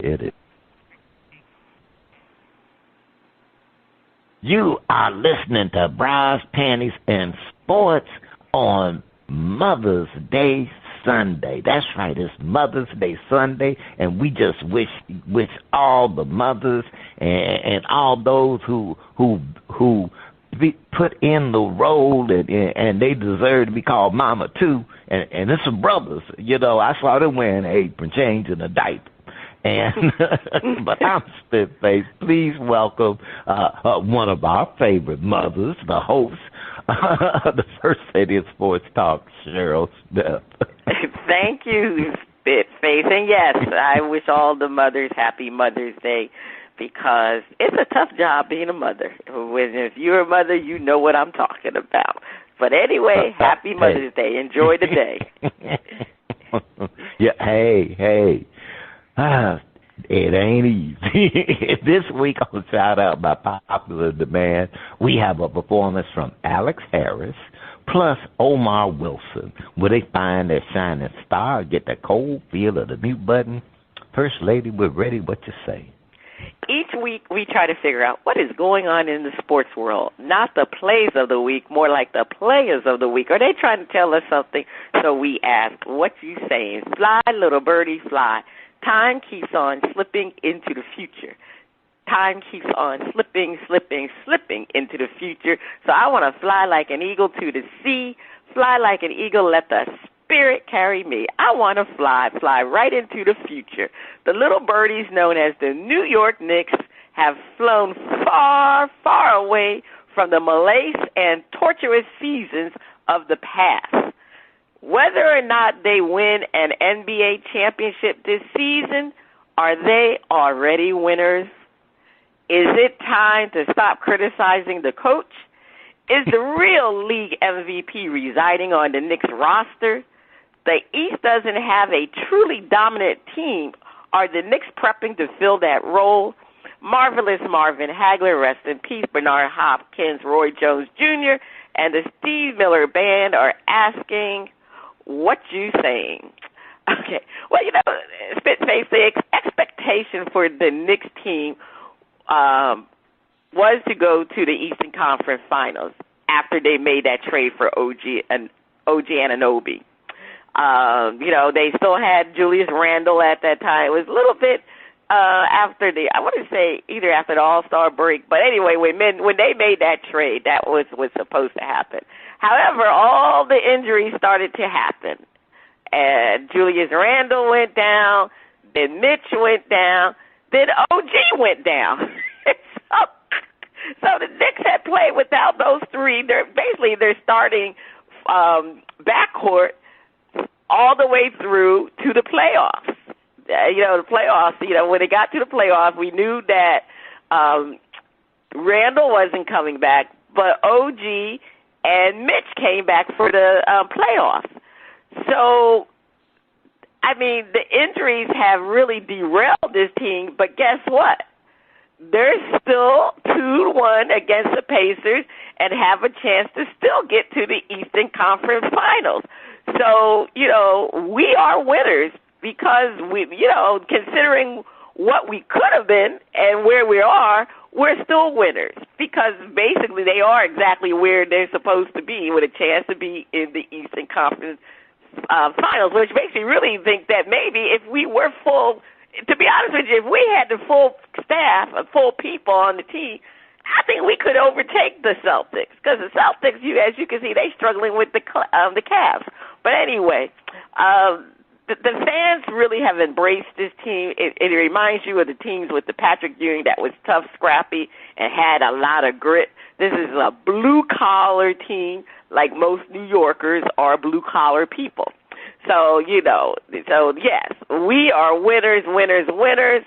Hit it. You are listening to Bras, Panties, and Sports on Mother's Day Sunday. That's right, it's Mother's Day Sunday, and we just wish all the mothers and all those who put in the role and they deserve to be called mama too. And it's some brothers, I saw them wearing an apron, changing a diaper. And but I'm Spitface. Please welcome one of our favorite mothers, the host, the First Lady of Sports Talk, Cheryl Smith. Thank you, Spitface. And yes, I wish all the mothers happy Mother's Day, because it's a tough job being a mother. If you're a mother, you know what I'm talking about. But anyway, happy Mother's Day. Enjoy the day. Yeah. Hey. It ain't easy. This week on Shout Out by Popular Demand, we have a performance from Alex Harris plus Omar Wilson, where they find their shining star, get that cold feel of the mute button. First Lady, we're ready. What you say? Each week we try to figure out what is going on in the sports world, not the plays of the week, more like the players of the week. Are they trying to tell us something? So we ask, what you saying? Fly, little birdie, fly. Time keeps on slipping into the future. Time keeps on slipping into the future. So I want to fly like an eagle to the sea, fly like an eagle, let the spirit carry me. I want to fly right into the future. The little birdies known as the New York Knicks have flown far, far away from the malaise and torturous seasons of the past. Whether or not they win an NBA championship this season, are they already winners? Is it time to stop criticizing the coach? Is the real league MVP residing on the Knicks roster? The East doesn't have a truly dominant team. Are the Knicks prepping to fill that role? Marvelous Marvin Hagler, rest in peace, Bernard Hopkins, Roy Jones Jr., and the Steve Miller Band are asking, what you saying? Okay. Well, Spitface, the expectation for the Knicks team was to go to the Eastern Conference Finals after they made that trade for OG Anunoby. They still had Julius Randle at that time. It was a little bit after I want to say either after the All-Star break, but anyway, when they made that trade, that was supposed to happen. However, all the injuries started to happen. And Julius Randle went down, then Mitch went down, then OG went down. so the Knicks had played without those three. They're starting backcourt all the way through to the playoffs. The playoffs, when they got to the playoffs, we knew that Randle wasn't coming back, but OG and Mitch came back for the playoffs. So, the injuries have really derailed this team, but guess what? They're still 2-1 against the Pacers and have a chance to still get to the Eastern Conference Finals. So, we are winners because considering what we could have been and where we are, we're still winners because basically they are exactly where they're supposed to be with a chance to be in the Eastern Conference Finals, which makes me really think that maybe if we were full, to be honest with you, if we had the full staff, full people on the team, I think we could overtake the Celtics because the Celtics, as you can see, they're struggling with the Cavs. But anyway, the fans really have embraced this team. It reminds you of the teams with the Patrick Ewing that was tough, scrappy, and had a lot of grit. This is a blue-collar team, like most New Yorkers are blue-collar people. So, yes, we are winners,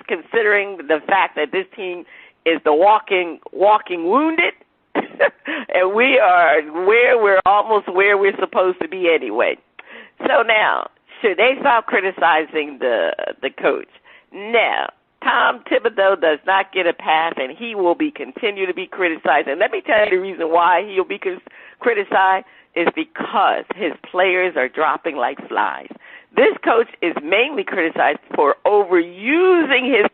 considering the fact that this team is the walking wounded, and we are we're almost where we're supposed to be anyway. So now, should they stop criticizing the coach? No. Tom Thibodeau does not get a pass, and he will continue to be criticized. And let me tell you the reason why he'll be criticized is because his players are dropping like flies. This coach is mainly criticized for overusing his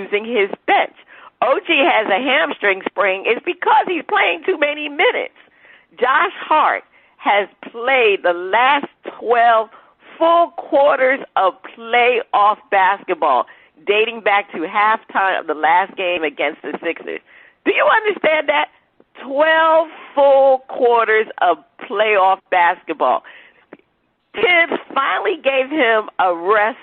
using his bench. OG has a hamstring sprain. It's because he's playing too many minutes. Josh Hart has played the last 12 full quarters of playoff basketball, dating back to halftime of the last game against the Sixers. Do you understand that? 12 full quarters of playoff basketball. Tibbs finally gave him a rest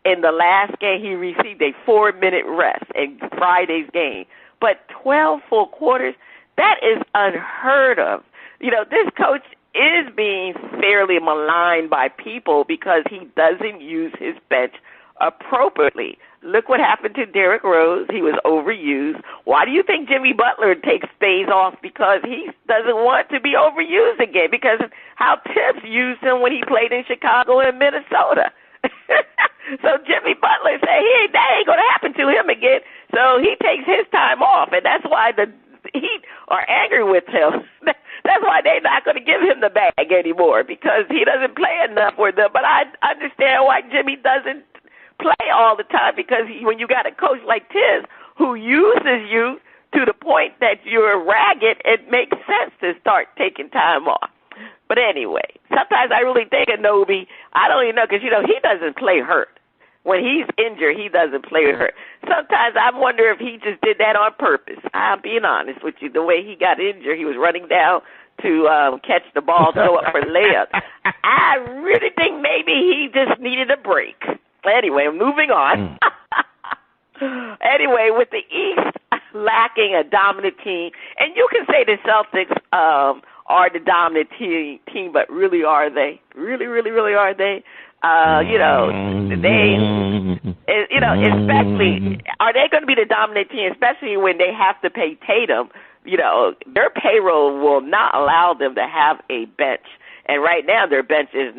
in the last game. He received a 4-minute rest in Friday's game. But 12 full quarters, that is unheard of. This coach is being fairly maligned by people because he doesn't use his bench appropriately. Look what happened to Derrick Rose. He was overused. Why do you think Jimmy Butler takes days off? Because he doesn't want to be overused again, because how Tibbs used him when he played in Chicago and Minnesota. So Jimmy Butler said that ain't going to happen to him again. So he takes his time off, and that's why the Heat are angry with him. That's why they're not going to give him the bag anymore, because he doesn't play enough for them. But I understand why Jimmy doesn't play all the time, because when you got a coach like Tibbs who uses you to the point that you're ragged, it makes sense to start taking time off. But anyway, sometimes I really think of Nobi. I don't even know, because, he doesn't play hurt. When he's injured, he doesn't play hurt. Sometimes I wonder if he just did that on purpose. I'm being honest with you. The way he got injured, he was running down to catch the ball, throw up for layup. I really think maybe he just needed a break. Anyway, moving on. Anyway, with the East lacking a dominant team, and you can say the Celtics are the dominant team, but really are they? Really are they? Especially, are they going to be the dominant team, especially when they have to pay Tatum? Their payroll will not allow them to have a bench. And right now their bench is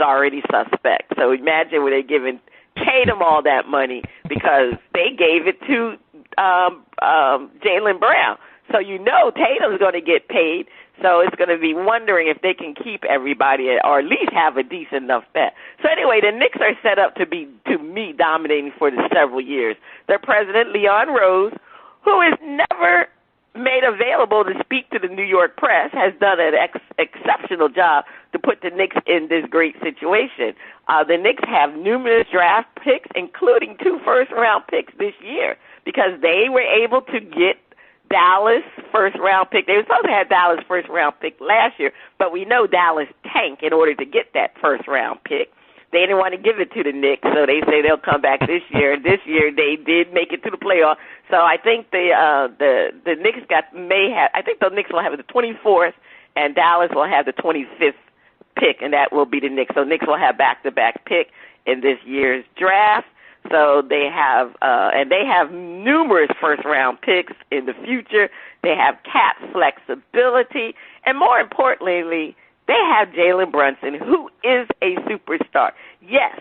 already suspect. So imagine when they're giving Tatum all that money, because they gave it to Jaylen Brown. So Tatum's going to get paid. So it's going to be wondering if they can keep everybody or at least have a decent enough bet. So anyway, the Knicks are set up to be dominating for the several years. Their president, Leon Rose, who is never made available to speak to the New York press, has done an exceptional job to put the Knicks in this great situation. The Knicks have numerous draft picks, including 2 first-round picks this year, because they were able to get Dallas first-round pick. They were supposed to have Dallas first-round pick last year, but we know Dallas tanked in order to get that first-round pick. They didn't want to give it to the Knicks, so they say they'll come back this year. And this year they did make it to the playoff. So I think the Knicks I think the Knicks will have the 24th, and Dallas will have the 25th pick, and that will be the Knicks. So Knicks will have back-to-back pick in this year's draft. So they have numerous first-round picks in the future. They have cap flexibility, and more importantly, they have Jalen Brunson, who is a superstar. Yes,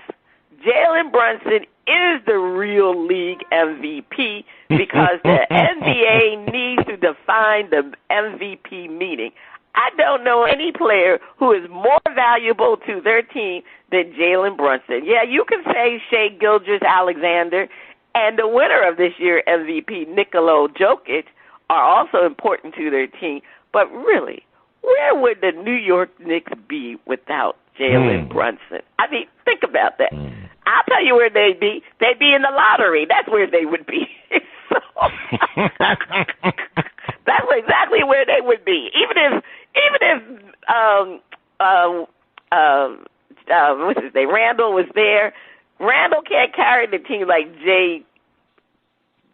Jalen Brunson is the real league MVP, because the NBA needs to define the MVP meaning. I don't know any player who is more valuable to their team than Jalen Brunson. Yeah, you can say Shai Gilgeous-Alexander and the winner of this year's MVP, Nikola Jokic, are also important to their team. But really, where would the New York Knicks be without Jalen Brunson? I mean, think about that. I'll tell you where they'd be. They'd be in the lottery. That's where they would be. That's exactly where they would be. Even if what's his name, Randall was there. Randall can't carry the team like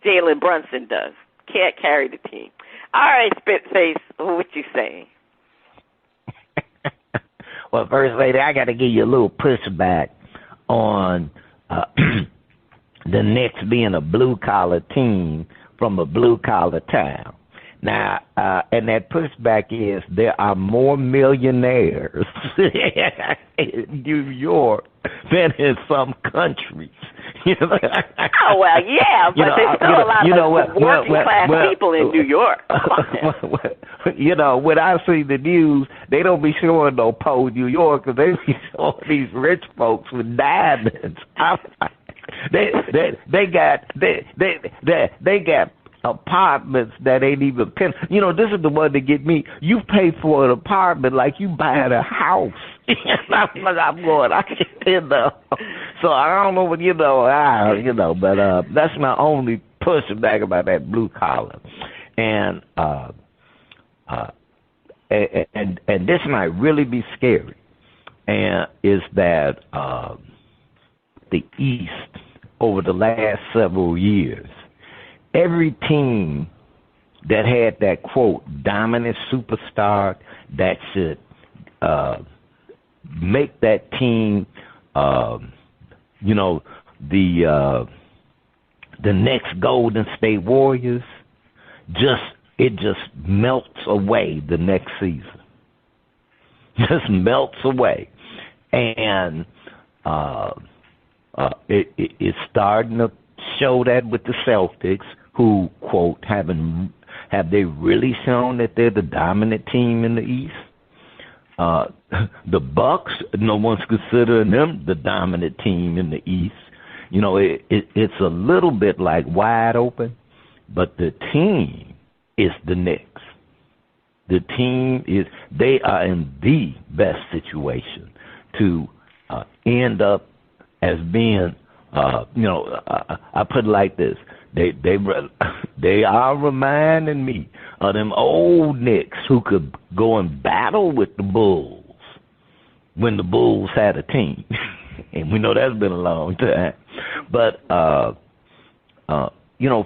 Jalen Brunson does. Can't carry the team. All right, Spitface, what you saying? Well, First Lady, I got to give you a little pushback on the Knicks being a blue-collar team from a blue-collar town. Now, and that pushback is there are more millionaires in New York than in some countries. Oh, well, yeah, but there's still a lot of working-class people in New York. When I see the news, they don't be showing no poor New York, because they be showing these rich folks with diamonds. they got apartments that ain't even pen. You know, this is the one that get me. You pay for an apartment like you buying a house. I'm going, you know. So I don't know what but that's my only pushing back about that blue collar, and this might really be scary, and is that the East over the last several years, every team that had that, quote, dominant superstar that should make that team, the next Golden State Warriors, it just melts away the next season. Just melts away. And it's starting to show that with the Celtics, who, quote, have they really shown that they're the dominant team in the East? The Bucks, no one's considering them the dominant team in the East. You know, it's a little bit like wide open, but the team is the Knicks. The team they are in the best situation to end up as being, I put it like this. They are reminding me of them old Knicks who could go and battle with the Bulls when the Bulls had a team. And we know that's been a long time. But,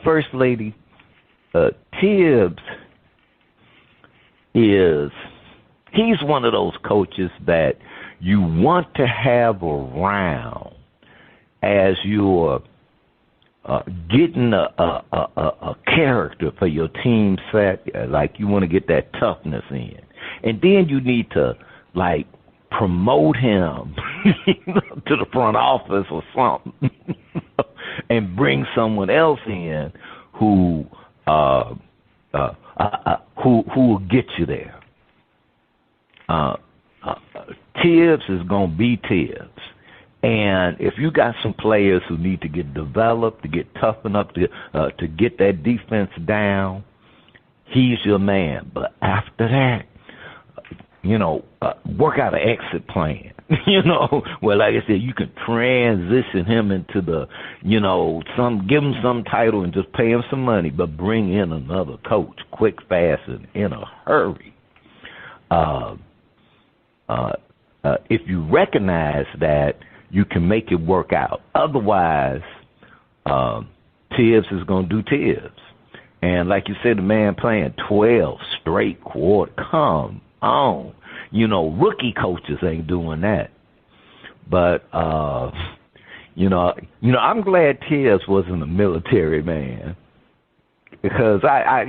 First Lady, Tibbs he's one of those coaches that you want to have around as you're getting a character for your team set, like you want to get that toughness in. And then you need to, like, promote him to the front office or something and bring someone else in who will get you there. Tibbs is going to be Tibbs. And if you got some players who need to get developed, to get toughened up, to get that defense down, he's your man. But after that, work out an exit plan. Well, like I said, you can transition him into the, give him some title and just pay him some money, but bring in another coach quick, fast, and in a hurry. If you recognize that, you can make it work out. Otherwise, Tibbs is going to do Tibbs. And like you said, the man playing 12 straight quarters. Come on. Rookie coaches ain't doing that. But, I'm glad Tibbs wasn't a military man. Because I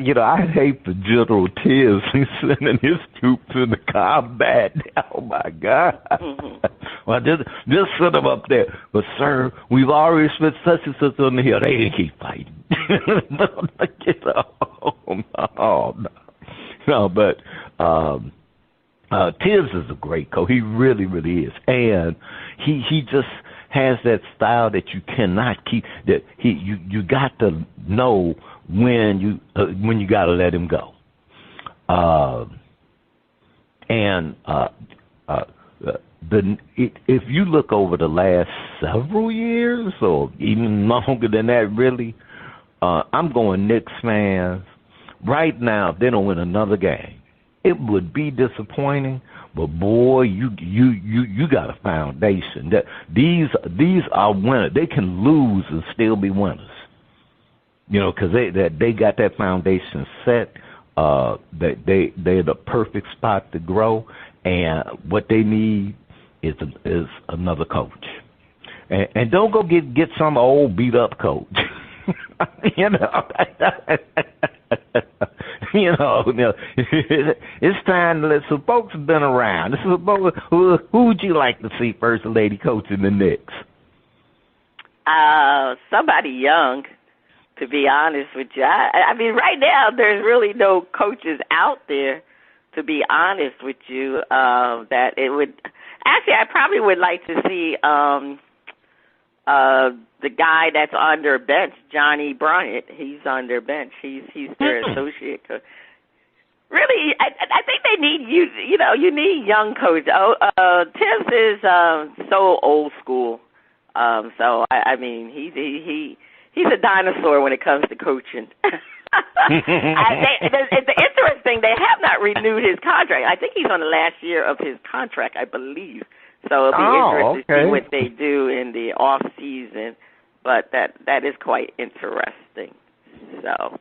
hate the General Tibbs. He's sending his troops into combat. Oh my God! Mm-hmm. Well, just set them up there. But sir, we've already spent such and such on the hill. They didn't keep fighting. No. But Tibbs is a great coach. He really, really is, and he just has that style that you cannot keep. That you got to know when you got to let him go. If you look over the last several years, or even longer than that, really, I'm going Knicks fans. Right now, if they don't win another game, it would be disappointing. But boy, you got a foundation. That these are winners. They can lose and still be winners. Because they got that foundation set. They're the perfect spot to grow, and what they need is another coach. And don't go get some old beat up coach. It's time to let some folks have been around. Who would you like to see First Lady coaching the Knicks? Somebody young. To be honest with you, I mean, right now there's really no coaches out there. To be honest with you, that it would actually, I probably would like to see the guy that's on their bench, Johnny Bryant, he's on their bench. He's their associate coach. Really, I think they need you need young coaches. Tibbs is so old school. So I mean, he's a dinosaur when it comes to coaching. It's interesting. They have not renewed his contract. I think he's on the last year of his contract, I believe. So it'll be interesting to see what they do in the off season. But that is quite interesting. So.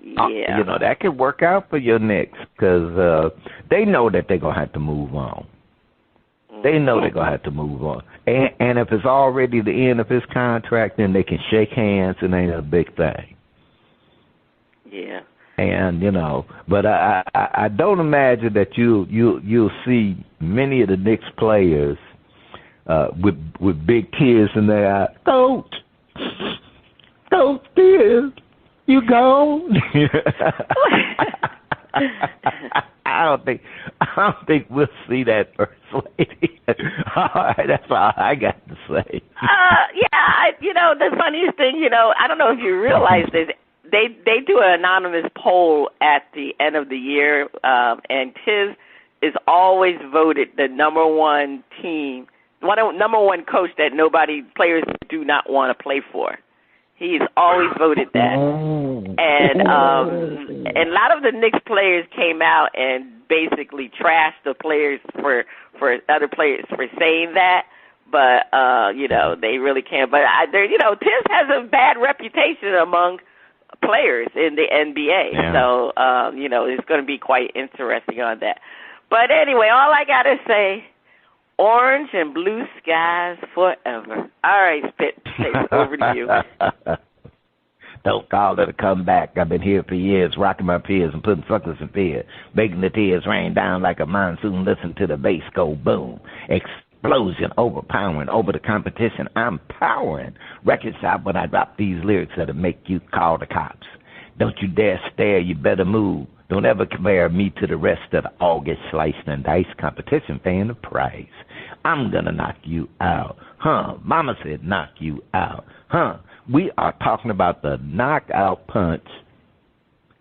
Yeah. That could work out for your Knicks because they know that they're going to have to move on. They know they're going to have to move on. And if it's already the end of his contract, then they can shake hands and ain't a big thing. Yeah. And, but I don't imagine that you'll see many of the Knicks players with big tears in their eyes. Coach, tears. You gone? I don't think we'll see that First Lady. All right, that's all I got to say. The funniest thing, I don't know if you realize this. They do an anonymous poll at the end of the year, and Tiz is always voted the number one coach that players do not want to play for. He's always voted that. And a lot of the Knicks players came out and basically trashed the players for other players for saying that. But, they really can't. But, Tiz has a bad reputation among players in the NBA. Yeah. So, it's going to be quite interesting on that. But anyway, all I got to say, orange and blue skies forever. All right, Spitface, over to you. Don't call it a comeback. I've been here for years, rocking my peers and putting suckers in fear, making the tears rain down like a monsoon. Listen to the bass go boom. Explosion, overpowering over the competition. I'm powering. Record shop when I drop these lyrics that'll make you call the cops. Don't you dare stare, you better move. Don't ever compare me to the rest of the all get sliced and diced competition paying the price. I'm gonna knock you out. Mama said knock you out. We are talking about the knockout punch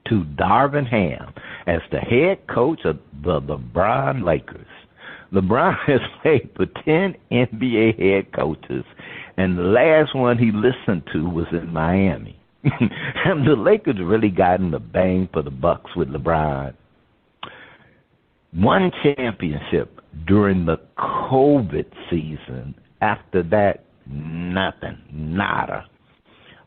to Darvin Ham as the head coach of the LeBron Lakers. LeBron has played for 10 NBA head coaches, and the last one he listened to was in Miami. And the Lakers really gotten the bang for the bucks with LeBron. One championship during the COVID season. After that, nothing, nada.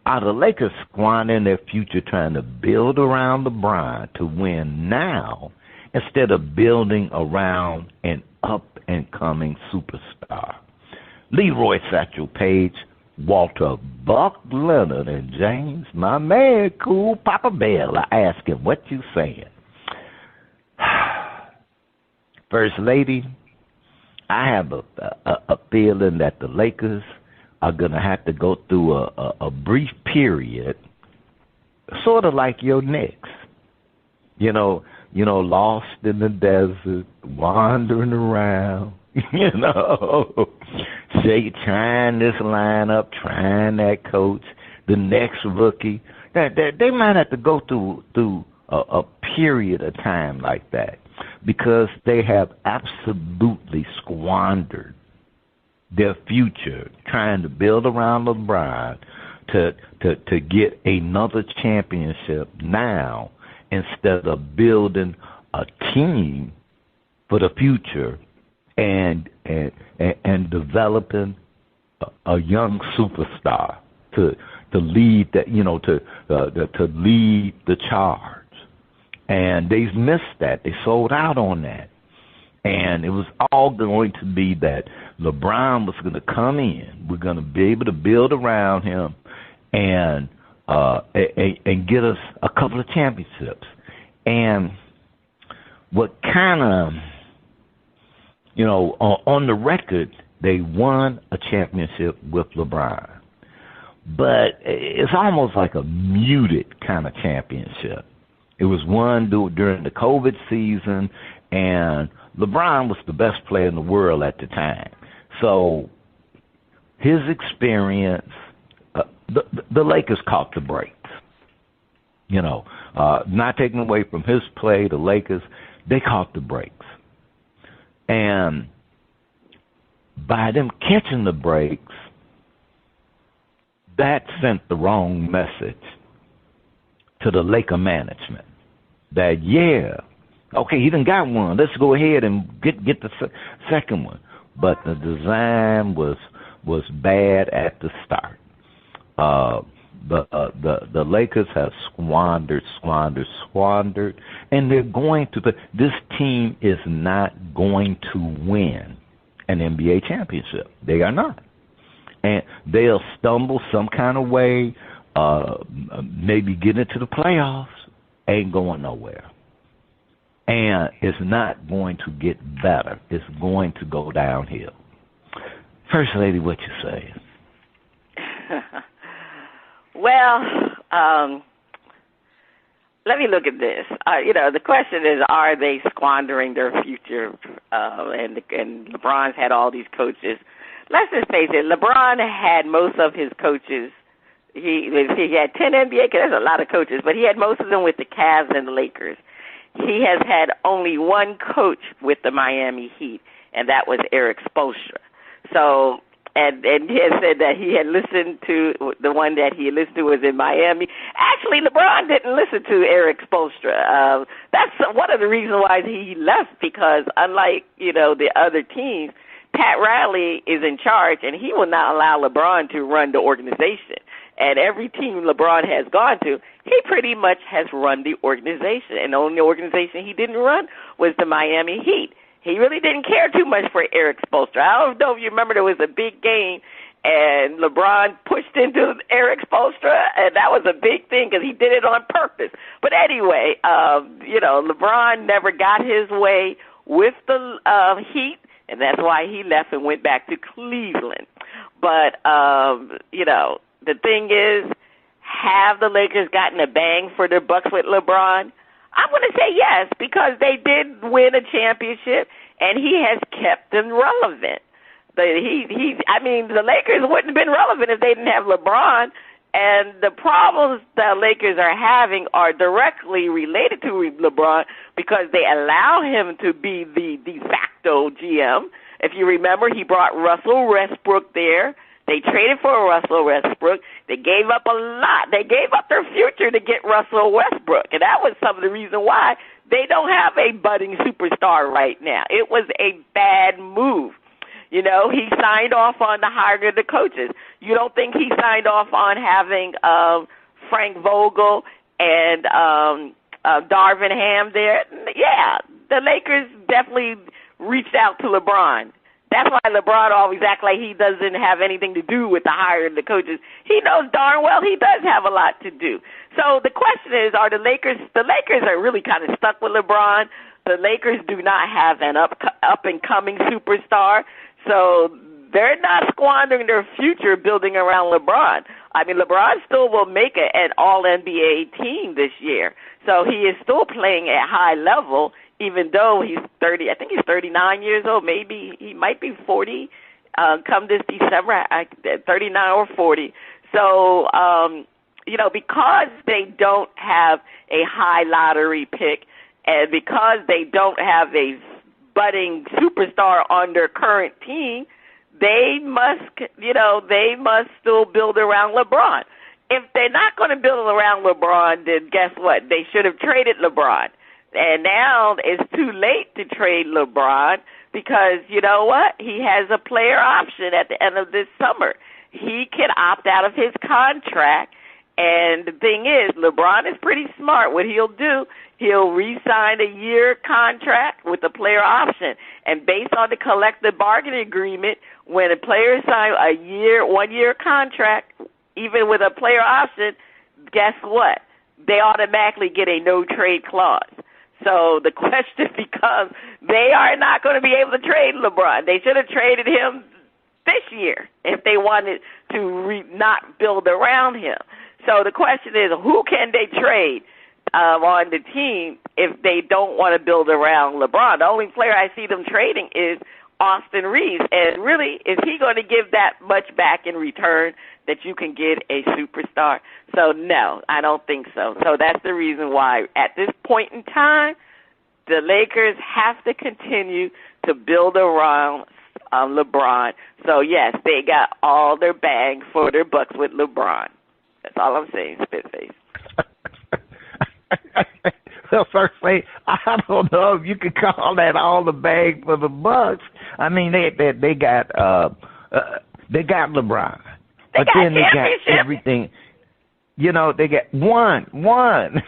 Are the Lakers squandering their future trying to build around LeBron to win now instead of building around an up-and-coming superstar? Leroy Satchel Page, Walter Buck Leonard, and James, my man, Cool Papa Bell, I ask him, what you saying? First Lady, I have a feeling that the Lakers are going to have to go through a brief period, sort of like your Knicks. Lost in the desert, wandering around, trying this lineup, trying that coach, the next rookie. They might have to go through a period of time like that because they have absolutely squandered their future trying to build around LeBron to get another championship now instead of building a team for the future and developing a young superstar to lead that to lead the charge. And they missed that. They sold out on that. And it was all going to be that LeBron was going to come in. We're going to be able to build around him and get us a couple of championships. And what kind of, on the record, they won a championship with LeBron. But it's almost like a muted kind of championship. It was won during the COVID season, and LeBron was the best player in the world at the time. So his experience, the Lakers caught the breaks. You know, not taking away from his play, the Lakers, they caught the breaks. And by them catching the breaks, that sent the wrong message to the Laker management. That, yeah, okay, he done got one. Let's go ahead and get the second one. But the design was bad at the start. The Lakers have squandered, and they're going to. This team is not going to win an NBA championship. They are not, and they'll stumble some kind of way. Maybe get into the playoffs. Ain't going nowhere, and it's not going to get better. It's going to go downhill. First Lady, what you say? Well, let me look at this. The question is, are they squandering their future? And LeBron's had all these coaches. Let's just face it, LeBron had most of his coaches. He had 10 NBA, because there's a lot of coaches, but he had most of them with the Cavs and the Lakers. He has had only one coach with the Miami Heat, and that was Eric Spoelstra. So, and he had said that he had listened to, the one that he listened to was in Miami. Actually, LeBron didn't listen to Eric Spoelstra. That's one of the reasons why he left, because unlike, the other teams, Pat Riley is in charge, and he will not allow LeBron to run the organization. And every team LeBron has gone to, he pretty much has run the organization. And the only organization he didn't run was the Miami Heat. He really didn't care too much for Eric Spoelstra. I don't know if you remember, there was a big game, and LeBron pushed into Eric Spoelstra, and that was a big thing because he did it on purpose. But anyway, LeBron never got his way with the Heat, and that's why he left and went back to Cleveland. But, the thing is, have the Lakers gotten a bang for their bucks with LeBron? I'm going to say yes, because they did win a championship, and he has kept them relevant. The Lakers wouldn't have been relevant if they didn't have LeBron, and the problems the Lakers are having are directly related to LeBron because they allow him to be the de facto GM. If you remember, he brought Russell Westbrook there. They traded for Russell Westbrook. They gave up a lot. They gave up their future to get Russell Westbrook, and that was some of the reason why they don't have a budding superstar right now. It was a bad move. He signed off on the hiring of the coaches. You don't think he signed off on having Frank Vogel and Darvin Ham there? Yeah, the Lakers definitely reached out to LeBron. That's why LeBron always acts like he doesn't have anything to do with the hiring of the coaches. He knows darn well he does have a lot to do. So the question is, are the Lakers are really kind of stuck with LeBron. The Lakers do not have an up-and-coming superstar, so they're not squandering their future building around LeBron. LeBron still will make an all-NBA team this year, so he is still playing at high level, even though he's 30, I think he's 39 years old. Maybe he might be 40 come this December, 39 or 40. So, because they don't have a high lottery pick and because they don't have a budding superstar on their current team, they must still build around LeBron. If they're not going to build around LeBron, then guess what? They should have traded LeBron. And now it's too late to trade LeBron because, you know what? He has a player option at the end of this summer. He can opt out of his contract. And the thing is, LeBron is pretty smart. What he'll do, he'll re-sign a year contract with a player option. And based on the collective bargaining agreement, when a player signs a 1-year contract, even with a player option, guess what? They automatically get a no-trade clause. So the question becomes, they are not going to be able to trade LeBron. They should have traded him this year if they wanted to not build around him. So the question is, who can they trade on the team if they don't want to build around LeBron? The only player I see them trading is Austin Reeves. And really, is he going to give that much back in return that you can get a superstar? So, no, I don't think so. So that's the reason why at this point in time, the Lakers have to continue to build around LeBron. So, yes, they got all their bang for their bucks with LeBron. That's all I'm saying, Spitface. Well, first, I don't know if you could call that all the bang for the bucks. I mean, they got LeBron, but then they got everything. You know, they got one. So and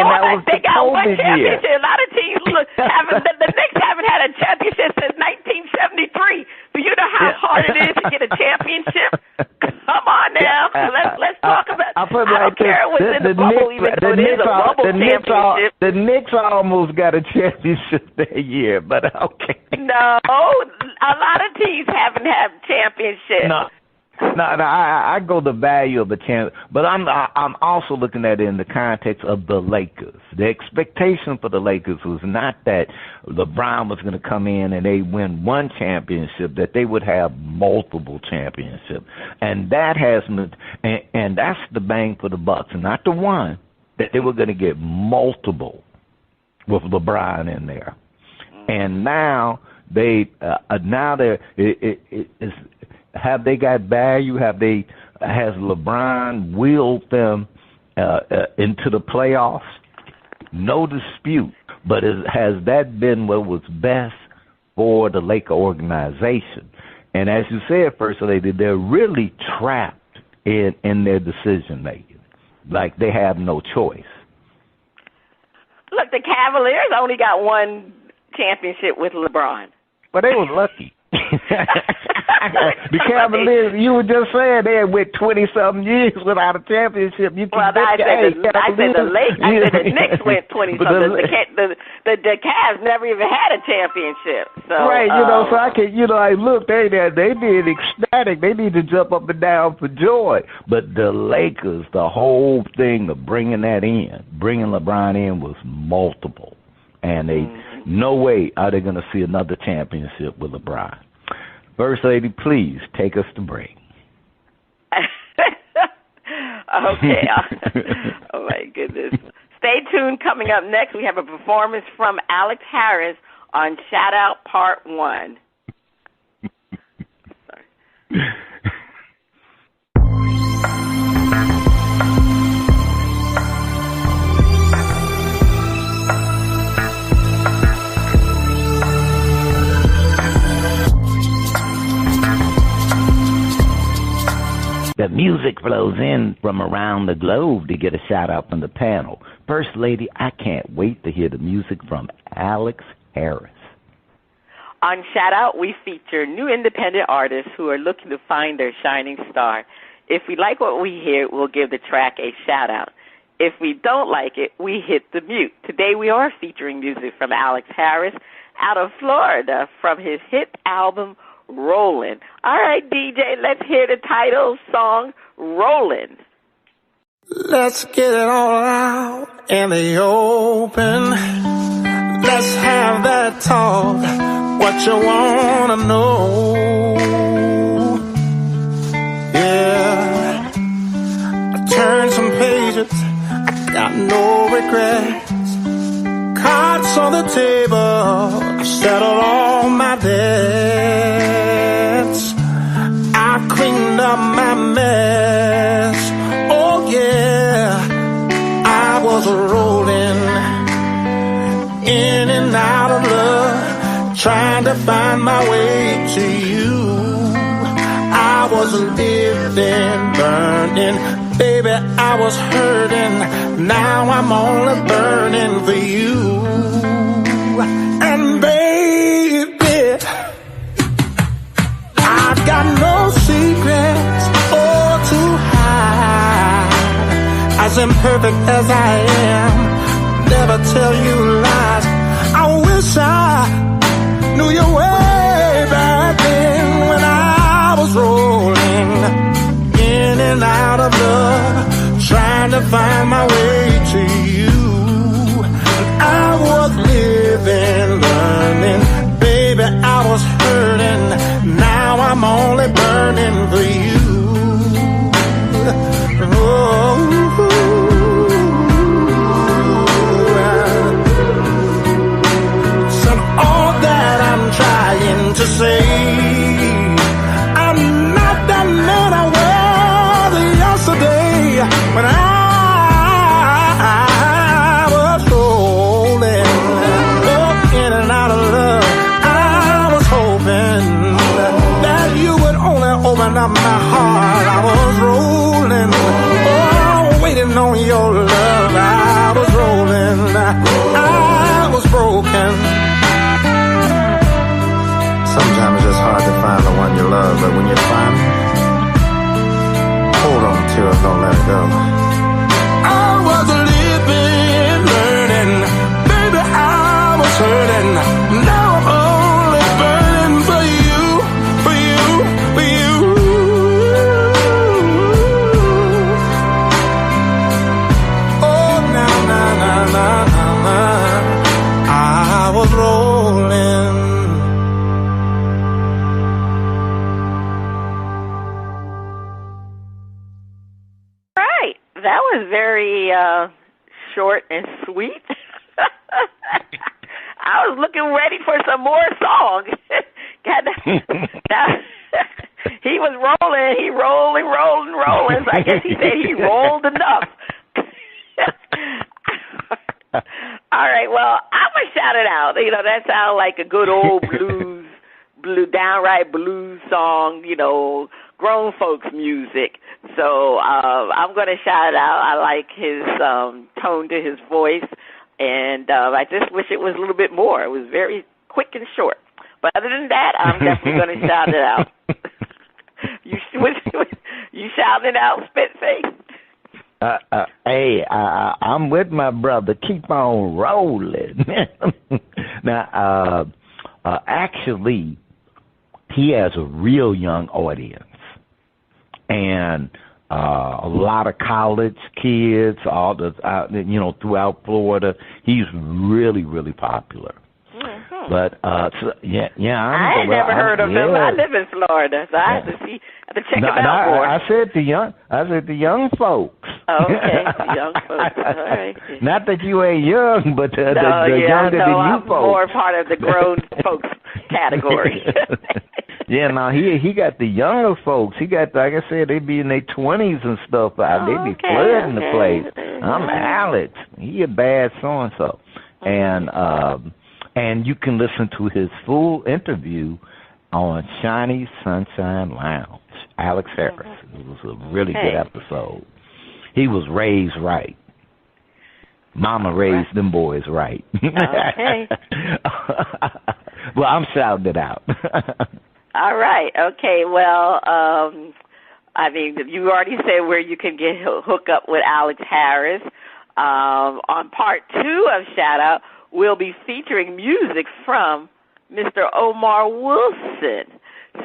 that was they got one COVID championship. year. A lot of teams the Knicks haven't had a championship since 1973. Do you know how hard it is to get a championship? Come on now. Let's talk about it. I don't care it was in the bubble, even though it is a bubble championship. The Knicks almost got a championship that year, but okay. No, a lot of teams haven't had championships. No, I go the value of a champ, but I'm also looking at it in the context of the Lakers. The expectation for the Lakers was not that LeBron was going to come in and they win one championship, that they would have multiple championships, and that has and that's the bang for the bucks, not the one, that they were going to get multiple with LeBron in there, and now have they got value? Has LeBron wheeled them into the playoffs? No dispute. But has that been what was best for the Laker organization? And as you said, First Lady, they're really trapped in their decision making. Like they have no choice. Look, the Cavaliers only got one championship with LeBron. But they were lucky. The Cavaliers, you were just saying they went 20-something years without a championship. I said the Knicks went 20-something. The Cavs never even had a championship. So, right, so I can, look, they being ecstatic. They need to jump up and down for joy. But the Lakers, the whole thing of bringing LeBron in was multiple. And no way are they going to see another championship with LeBron. First Lady, please take us to break. Okay. Oh, my goodness. Stay tuned. Coming up next, we have a performance from Alex Harris on Shout Out Part 1. Sorry. The music flows in from around the globe to get a shout-out from the panel. First Lady, I can't wait to hear the music from Alex Harris. On Shout Out, we feature new independent artists who are looking to find their shining star. If we like what we hear, we'll give the track a shout-out. If we don't like it, we hit the mute. Today we are featuring music from Alex Harris out of Florida from his hit album, Rollin. All right, DJ, let's hear the title song, Rollin. Let's get it all out in the open. Let's have that talk, what you wanna know. Yeah, I turned some pages, I got no regrets. Cards on the table, I settled all my debts. I cleaned up my mess. Oh yeah, I was rolling in and out of love, trying to find my way to you. I was living, burning, baby, I was hurting. Now I'm only burning for you. And baby, I've got no secrets or to hide. As imperfect as I am, never tell you lies. I wish I knew your way back then when I was rolling in and out of love, trying to find my way to you. I was living, learning, baby, I was hurting. I'm only burning for you. Oh, so all that I'm trying to say, I'm not that man I was yesterday when I was rolling in and out of love. I was hoping that you would only open up my heart. I was rolling, oh, waiting on your love. I was rolling, I was broken. Sometimes it's just hard to find the one you love, but when you find it, hold on to it, don't let it go. I was living, learning, baby, I was hurting. Now I'm only burning for you, for you, for you. Oh, na. I was rolling. Right. That was very short and sweet. I was looking ready for some more songs. He was rolling. He rolling. So I guess he said he rolled enough. All right. Well, I'm going to shout it out. You know, that sounds like a good old downright blues song, you know, grown folks music. So I'm going to shout it out. I like his tone to his voice, and I just wish it was a little bit more. It was very quick and short. But other than that, I'm definitely going to shout it out. You shouting it out, Spitface? Hey, I'm with my brother. Keep on rolling. Now, actually, he has a real young audience, and a lot of college kids, all the throughout Florida. He's really, really popular. Mm-hmm. But so, I ain't never heard of him. I live in Florida, so I have to check him out more. I said the young folks. Oh, okay, the young folks. All right. Not that you ain't young, but the younger than you I'm folks. More part of the grown folks category. Yeah, now he got the younger folks. He got, like I said, they be in their 20s and stuff. They be flooding the place. I'm Alex. He a bad so-and-so. And you can listen to his full interview on Shiny Sunshine Lounge. Alex Harris. It was a really good episode. He was raised right. Mama raised them boys right. Okay. Well, I'm shouting it out. All right. Okay. Well, I mean, you already said where you can get hook up with Alex Harris. On part 2 of Shout Out, we'll be featuring music from Mr. Omar Wilson.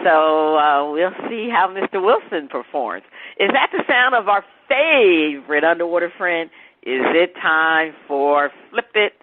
So we'll see how Mr. Wilson performs. Is that the sound of our favorite underwater friend? Is it time for Flip It?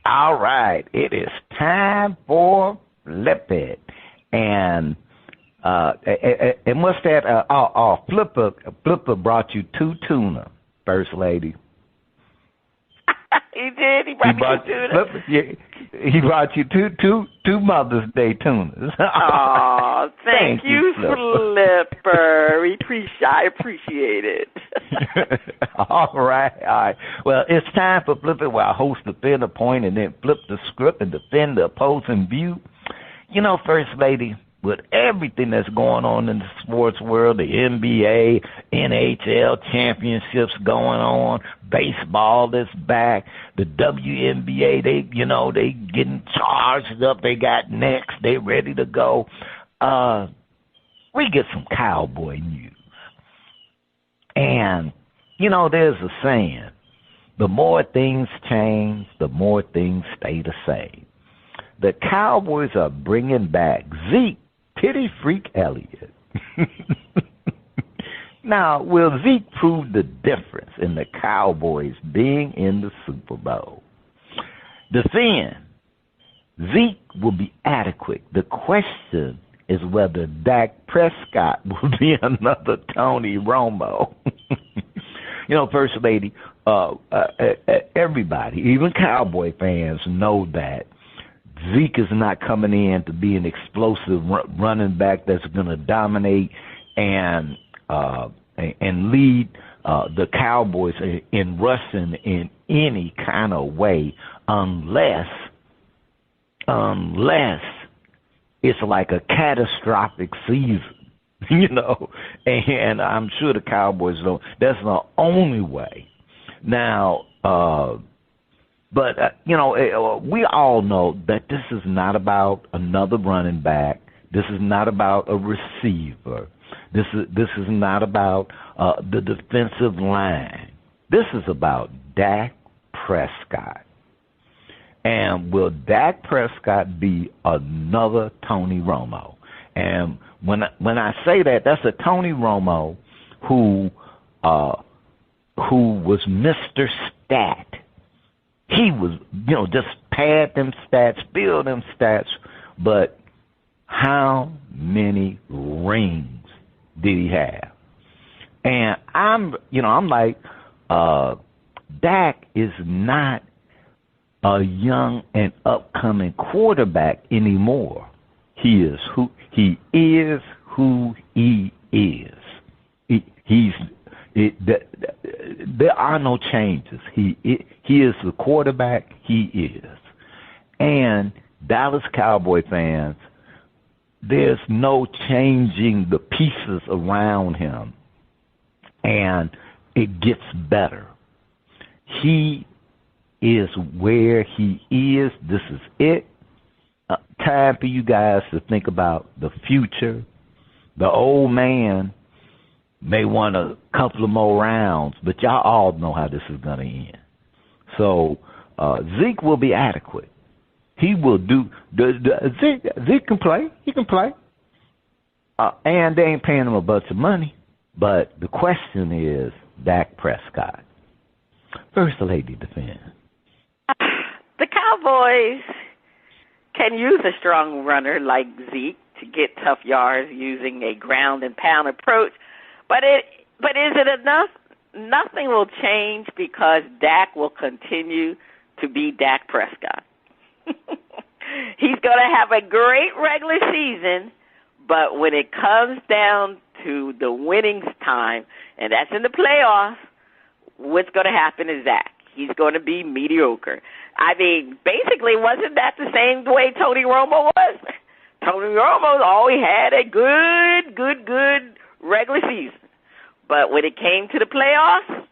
All right, it is time for Flip It. And what's that? Flipper brought you 2 tuna, First Lady. He did. He brought me 2 tuna. He brought you two Mother's Day tunas. Oh, thank you, Flipper. I appreciate it. All right. Well, it's time for Flip It, where I host defend a point and then flip the script and defend the opposing view. You know, First Lady, with everything that's going on in the sports world, the NBA, NHL championships going on, baseball is back, the WNBA, they getting charged up, they got next, they ready to go. We get some cowboy news. And, there's a saying, the more things change, the more things stay the same. The Cowboys are bringing back Zeke Titty Freak Elliott. Now, will Zeke prove the difference in the Cowboys being in the Super Bowl? Defend. Zeke will be adequate. The question is whether Dak Prescott will be another Tony Romo. First Lady, everybody, even Cowboy fans, know that Zeke is not coming in to be an explosive running back that's going to dominate and lead the Cowboys in rushing in any kind of way, unless it's like a catastrophic season, and I'm sure the Cowboys don't. That's the only way. Now, but we all know that this is not about another running back. This is not about a receiver. This is not about the defensive line. This is about Dak Prescott. And will Dak Prescott be another Tony Romo? And when I say that, that's a Tony Romo who was Mr. Stat. He was, just pad them stats, build them stats, but how many rings did he have? And I'm like, Dak is not a young and upcoming quarterback anymore. He is who he is. There are no changes. He is the quarterback. He is. And Dallas Cowboy fans, there's no changing the pieces around him, and it gets better. He is where he is. This is it. Time for you guys to think about the future. The old man may want a couple of more rounds, but y'all all know how this is going to end. So Zeke will be adequate. He will do. Zeke can play. He can play. And they ain't paying him a bunch of money. But the question is Dak Prescott. First Lady, defend. The Cowboys can use a strong runner like Zeke to get tough yards using a ground and pound approach. But is it enough? Nothing will change because Dak will continue to be Dak Prescott. He's going to have a great regular season, but when it comes down to the winning time, and that's in the playoffs, what's going to happen is Dak. He's going to be mediocre. I mean, basically, wasn't that the same way Tony Romo was? Tony Romo always had a good regular season. But when it came to the playoffs,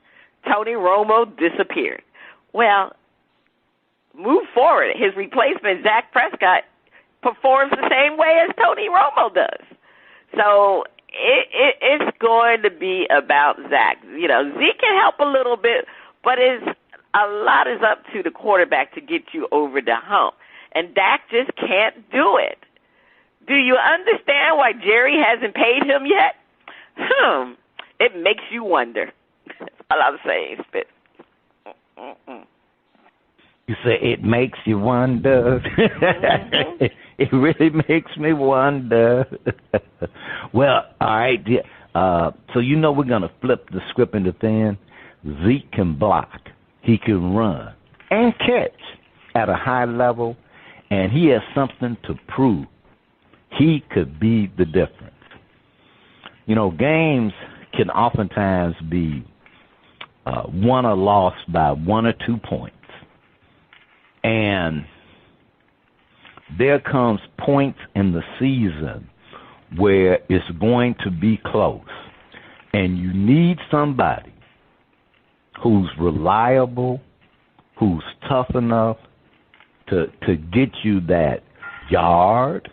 Tony Romo disappeared. Well, move forward. His replacement, Dak Prescott, performs the same way as Tony Romo does. So it's going to be about Zach. Zeke can help a little bit, but a lot is up to the quarterback to get you over the hump. And Dak just can't do it. Do you understand why Jerry hasn't paid him yet? It makes you wonder. That's all I'm saying, Spit. You say it makes you wonder. Mm-hmm. It really makes me wonder. Well, all right. So we're going to flip the script into thin. Zeke can block. He can run and catch at a high level, and he has something to prove. He could be the difference. Games can oftentimes be won or lost by 1 or 2 points. And there comes points in the season where it's going to be close, and you need somebody who's reliable, who's tough enough to get you that yard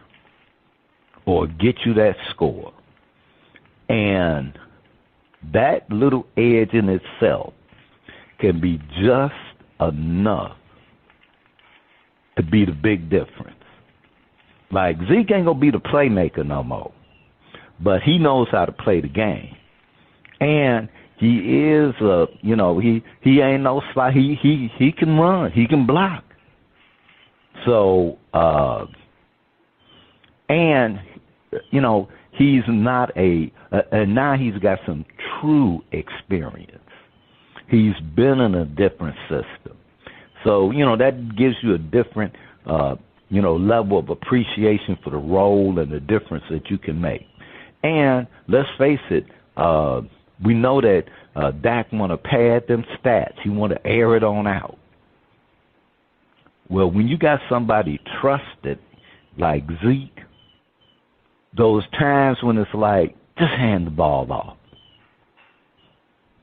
or get you that score. And that little edge in itself can be just enough to be the big difference. Like, Zeke ain't gonna be the playmaker no more, but he knows how to play the game. And he is, he ain't no slot. He can run. He can block. So, and, he's not and now he's got some true experience. He's been in a different system. So, that gives you a different, level of appreciation for the role and the difference that you can make. And let's face it, we know that Dak want to pad them stats. He want to air it on out. Well, when you got somebody trusted like Zeke, those times when it's like, just hand the ball off.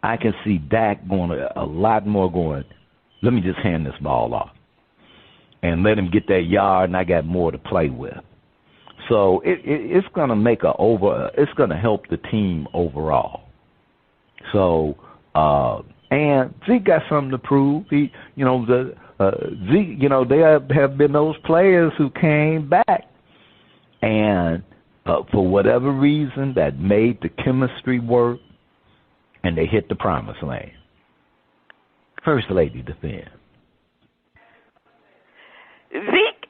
I can see Dak going a lot more going, let me just hand this ball off and let him get that yard, and I got more to play with. So it's going to make it's going to help the team overall. So, and Zeke got something to prove. Zeke, there have been those players who came back and for whatever reason that made the chemistry work, and they hit the promised land. First Lady defend. Zeke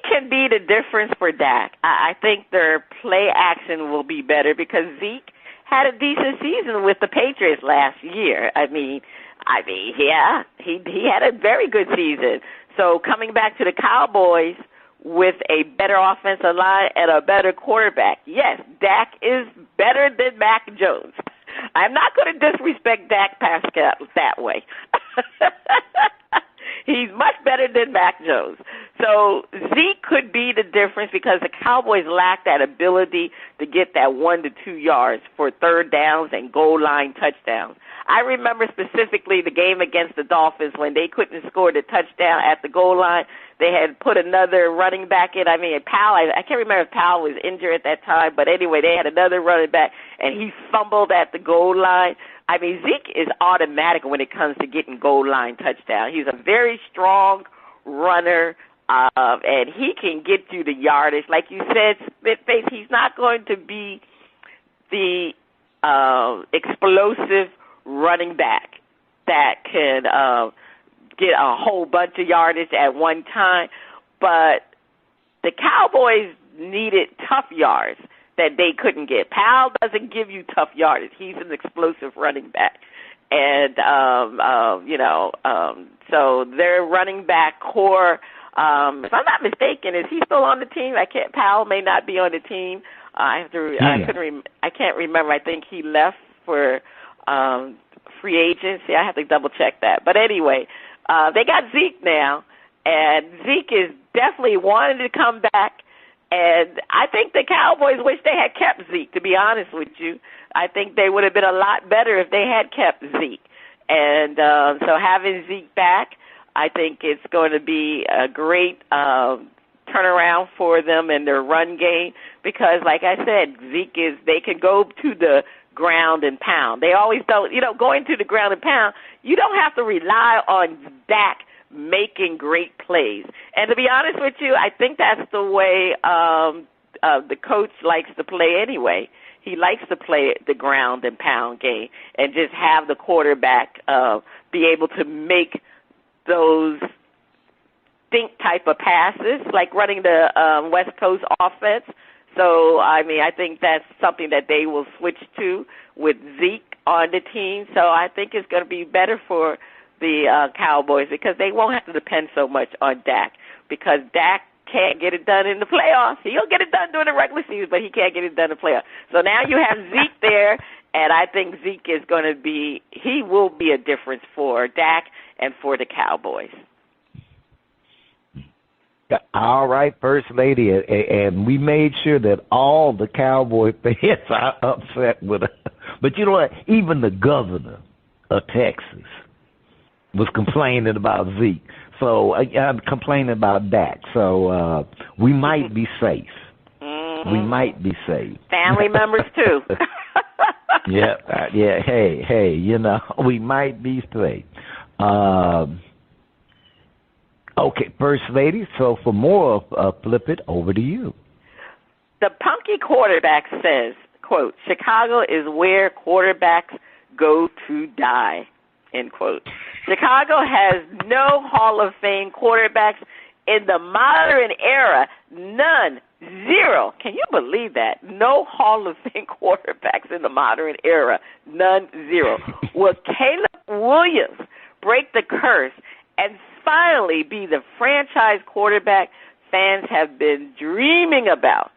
can be the difference for Dak. I think their play action will be better because Zeke had a decent season with the Patriots last year. I mean, yeah, he had a very good season. So coming back to the Cowboys with a better offensive line and a better quarterback, yes, Dak is better than Mac Jones. I'm not going to disrespect Dak Prescott that way. He's much better than Mac Jones. So Zeke could be the difference because the Cowboys lack that ability to get that 1 to 2 yards for third downs and goal line touchdowns. I remember specifically the game against the Dolphins when they couldn't score the touchdown at the goal line. They had put another running back in. I mean, Powell, I can't remember if Powell was injured at that time, but anyway, they had another running back, and he fumbled at the goal line. I mean, Zeke is automatic when it comes to getting goal line touchdown. He's a very strong runner, and he can get you the yardage. Like you said, Spitface, he's not going to be the explosive running back that can get a whole bunch of yardage at one time, but the Cowboys needed tough yards that they couldn't get. Powell doesn't give you tough yardage. He's an explosive running back. And, so their running back core, if I'm not mistaken, is he still on the team? Powell may not be on the team. I can't remember. I think he left for free agency. I have to double check that. But anyway, they got Zeke now, and Zeke is definitely wanting to come back. And I think the Cowboys wish they had kept Zeke, to be honest with you. I think they would have been a lot better if they had kept Zeke. And so having Zeke back, I think it's going to be a great turnaround for them in their run game because, like I said, they can go to the ground and pound. They always don't, going to the ground and pound, you don't have to rely on Dak making great plays. And to be honest with you, I think that's the way the coach likes to play anyway. He likes to play the ground and pound game and just have the quarterback be able to make those think type of passes, like running the West Coast offense. So, I think that's something that they will switch to with Zeke on the team. So I think it's going to be better for the Cowboys because they won't have to depend so much on Dak because Dak can't get it done in the playoffs. He'll get it done during the regular season, but he can't get it done in the playoffs. So now you have Zeke there, and I think Zeke is going to he will be a difference for Dak and for the Cowboys. All right, First Lady, and we made sure that all the Cowboy fans are upset with her. But you know what? Even the governor of Texas was complaining about Zeke. So I'm complaining about Dak. So we might be safe. Mm-hmm. We might be safe. Family members too. Yeah. Hey, we might be safe. Okay, First Lady, so for more, flip it over to you. The punky quarterback says, quote, Chicago is where quarterbacks go to die, end quote. Chicago has no Hall of Fame quarterbacks in the modern era. None. Zero. Can you believe that? No Hall of Fame quarterbacks in the modern era. None. Zero. Will Caleb Williams break the curse and finally be the franchise quarterback fans have been dreaming about?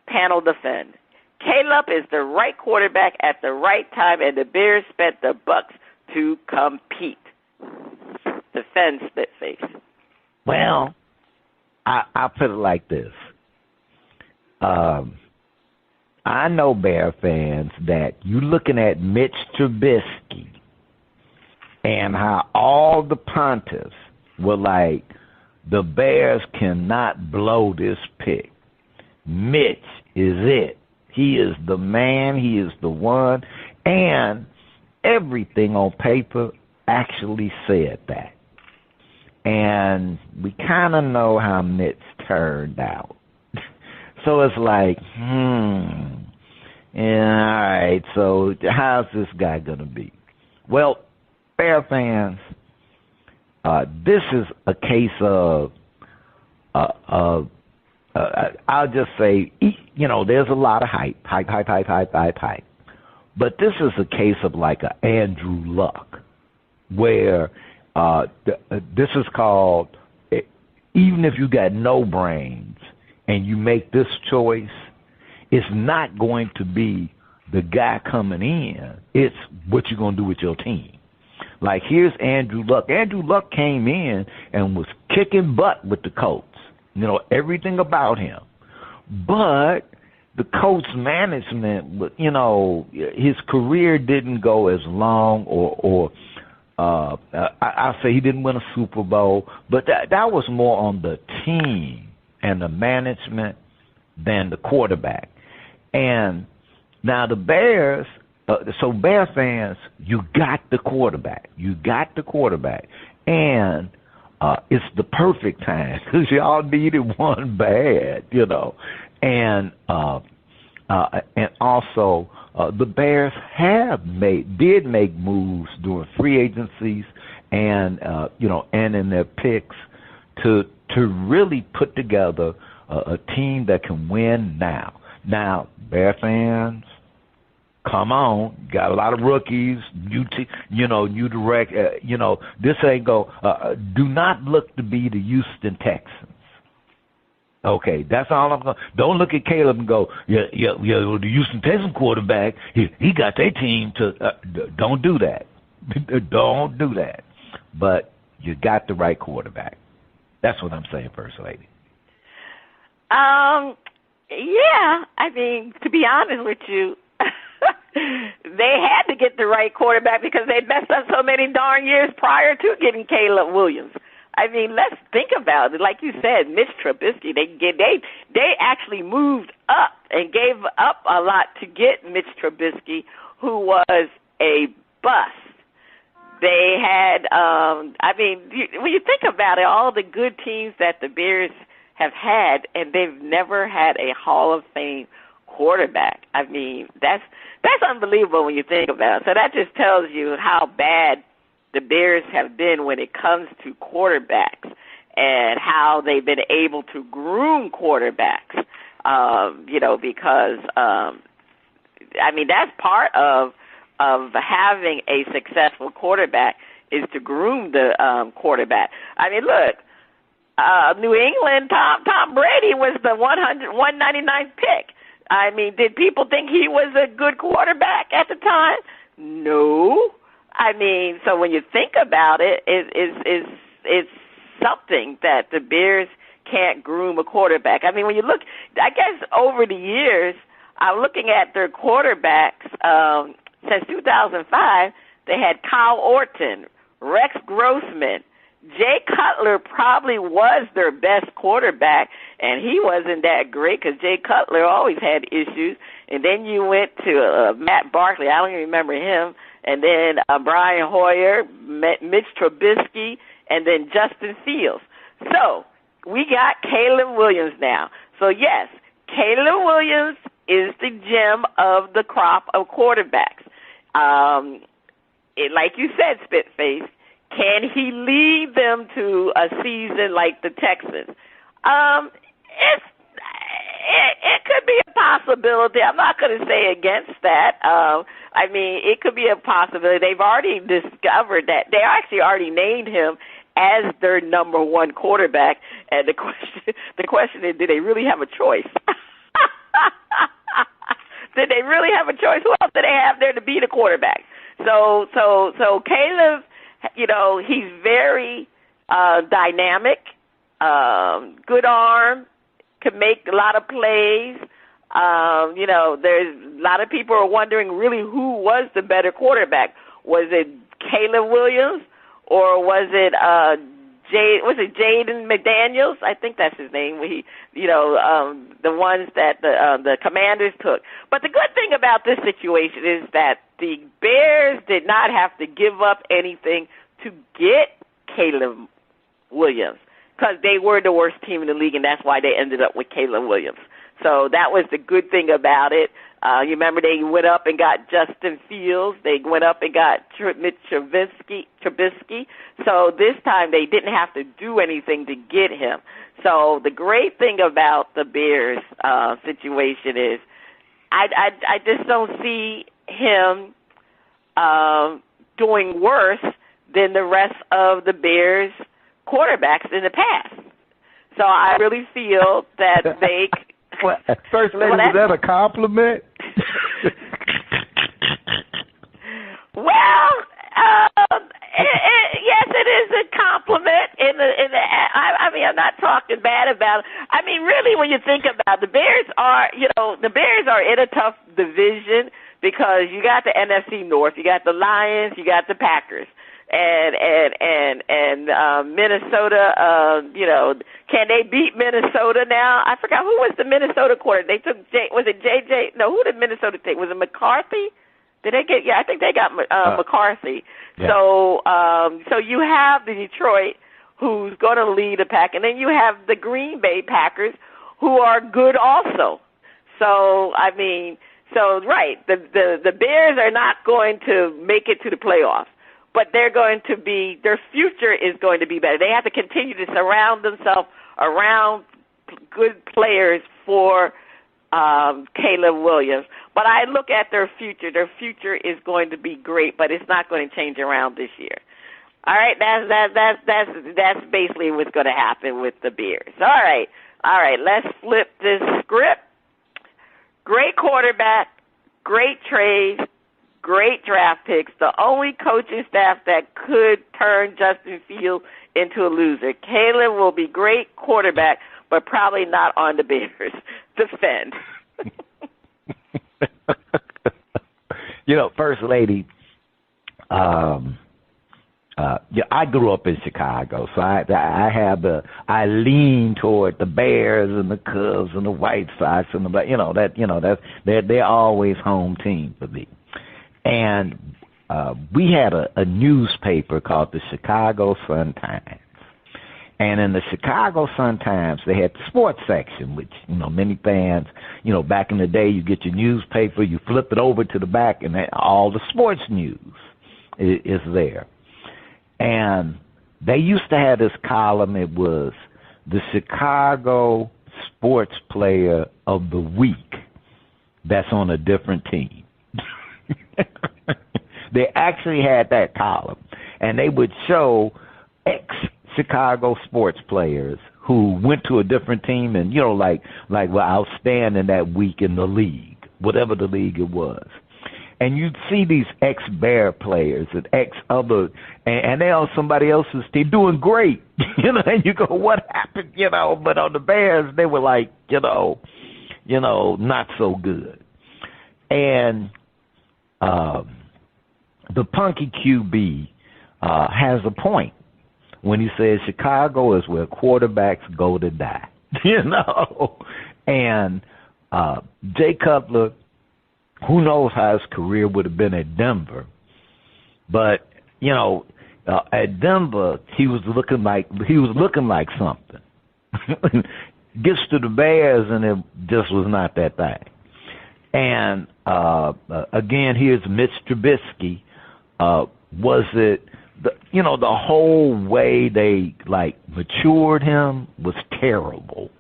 Panel defend. Caleb is the right quarterback at the right time, and the Bears spent the bucks to compete. Defend Spitface. Well, I'll put it like this. I know Bear fans that you looking at Mitch Trubisky and how all the Panties were like, the Bears cannot blow this pick. Mitch is it. He is the man. He is the one. And everything on paper actually said that. And we kind of know how Mitch turned out. So it's like, yeah, all right, so how's this guy going to be? Well, Bear fans, this is a case of, I'll just say, there's a lot of hype. But this is a case of like a Andrew Luck, where this is called, even if you got no brains and you make this choice, it's not going to be the guy coming in. It's what you're going to do with your team. Like, here's Andrew Luck. Andrew Luck came in and was kicking butt with the Colts. Everything about him. But the Colts management, his career didn't go as long, or I'll say he didn't win a Super Bowl, but that was more on the team and the management than the quarterback. And now the Bears, so Bear fans, you got the quarterback. And it's the perfect time because y'all needed one bad, And also the Bears did make moves during free agencies and and in their picks to really put together a team that can win now. Now, Bear fans, come on, got a lot of rookies, new direct. This ain't go. Do not look to be the Houston Texans. Okay, that's all I'm going. Don't look at Caleb and go, yeah. The Houston Texans quarterback, he got their team to. Don't do that. Don't do that. But you got the right quarterback. That's what I'm saying, First Lady. Yeah. I mean, to be honest with you, they had to get the right quarterback because they messed up so many darn years prior to getting Caleb Williams. I mean, let's think about it. Like you said, Mitch Trubisky, they actually moved up and gave up a lot to get Mitch Trubisky, who was a bust. They had, when you think about it, all the good teams that the Bears have had, and they've never had a Hall of Fame quarterback. I mean, that's unbelievable when you think about it. So that just tells you how bad the Bears have been when it comes to quarterbacks and how they've been able to groom quarterbacks, because, that's part of having a successful quarterback is to groom the quarterback. I mean, look, New England, Tom Brady was the 199th pick. I mean, did people think he was a good quarterback at the time? No. I mean, so when you think about it, it's something that the Bears can't groom a quarterback. I mean, when you look, I guess over the years, I'm looking at their quarterbacks since 2005. They had Kyle Orton, Rex Grossman. Jay Cutler probably was their best quarterback, and he wasn't that great because Jay Cutler always had issues. And then you went to Matt Barkley. I don't even remember him. And then Brian Hoyer, Mitch Trubisky, and then Justin Fields. So we got Caleb Williams now. So, yes, Caleb Williams is the gem of the crop of quarterbacks. Like you said, Spitface, can he lead them to a season like the Texans? It could be a possibility. I'm not going to say against that. I mean, it could be a possibility. They've already discovered that. They actually already named him as their number one quarterback. And the question is, do they really have a choice? Did they really have a choice? Who else did they have there to be the quarterback? So Caleb, you know, he's very dynamic, good arm, can make a lot of plays. You know, there's a lot of people are wondering really who was the better quarterback. Was it Caleb Williams or was it Jaden McDaniels? I think that's his name. The ones that the Commanders took. But the good thing about this situation is that the Bears did not have to give up anything to get Caleb Williams because they were the worst team in the league, and that's why they ended up with Caleb Williams. So that was the good thing about it. You remember they went up and got Justin Fields. They went up and got Mitch Trubisky. So this time they didn't have to do anything to get him. So the great thing about the Bears situation is I just don't see him doing worse than the rest of the Bears quarterbacks in the past. So I really feel that they... First lady, is that a compliment? Well, yes, it is a compliment. I mean, I'm not talking bad about it. I mean, really, when you think about it, the Bears are in a tough division because you got the NFC North, you got the Lions, you got the Packers. And Minnesota, can they beat Minnesota now? I forgot who was the Minnesota quarterback. They took was it JJ? No, who did Minnesota take? Was it McCarthy? Did they get? Yeah, I think they got McCarthy. Yeah. So you have the Detroit, who's going to lead the pack, and then you have the Green Bay Packers, who are good also. So I mean, right, the Bears are not going to make it to the playoffs. But their future is going to be better. They have to continue to surround themselves around good players for Caleb Williams. But I look at their future. Their future is going to be great, but it's not going to change around this year. All right, that's basically what's going to happen with the Bears. All right. Let's flip this script. Great quarterback, great trades. Great draft picks, the only coaching staff that could turn Justin Fields into a loser. Caleb will be great quarterback, but probably not on the Bears. Defend. First Lady, I grew up in Chicago, so I lean toward the Bears and the Cubs and the White Sox and they're always home team for me. And we had a newspaper called the Chicago Sun-Times. And in the Chicago Sun-Times, they had the sports section, which, many fans, back in the day, you get your newspaper, you flip it over to the back, and all the sports news is there. And they used to have this column. It was the Chicago Sports Player of the Week that's on a different team. They actually had that column, and they would show ex-Chicago sports players who went to a different team and, were outstanding that week in the league, whatever the league it was. and you'd see these ex-Bear players and ex-other, and they're on somebody else's team doing great, and you go, what happened, but on the Bears, they were like, not so good. And the punky QB has a point when he says Chicago is where quarterbacks go to die, and Jay Cutler, who knows how his career would have been at Denver, but at Denver he was looking like something. Gets to the Bears and it just was not that thing. And again, here's Mitch Trubisky. Was it the whole way they matured him was terrible.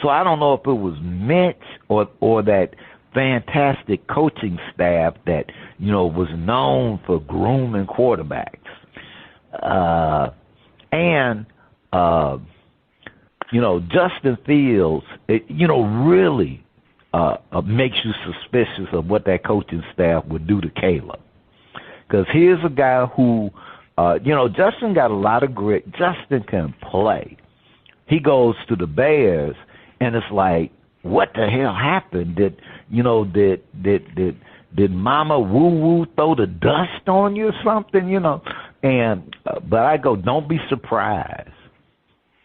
So I don't know if it was Mitch or that fantastic coaching staff that was known for grooming quarterbacks. Justin Fields, really makes you suspicious of what that coaching staff would do to Caleb. Because here's a guy who, Justin got a lot of grit. Justin can play. He goes to the Bears, and it's like, what the hell happened? Did Mama Woo Woo throw the dust on you or something? And but I go, don't be surprised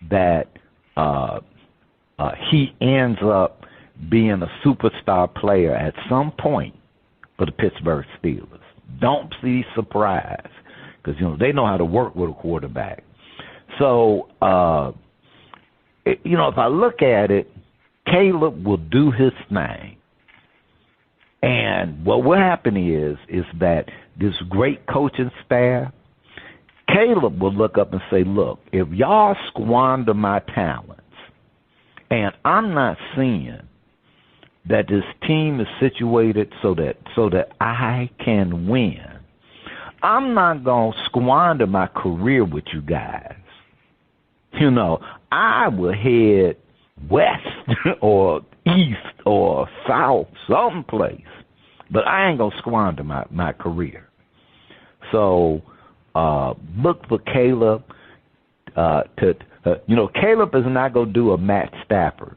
that he ends up being a superstar player at some point for the Pittsburgh Steelers. Don't be surprised because they know how to work with a quarterback. So if I look at it, Caleb will do his thing. And what will happen is that this great coaching staff, Caleb will look up and say, look, if y'all squander my talents, and I'm not seeing that this team is situated so that I can win, I'm not going to squander my career with you guys. I will head west or east or south, someplace, but I ain't going to squander my career. So look for Caleb Caleb is not going to do a Matt Stafford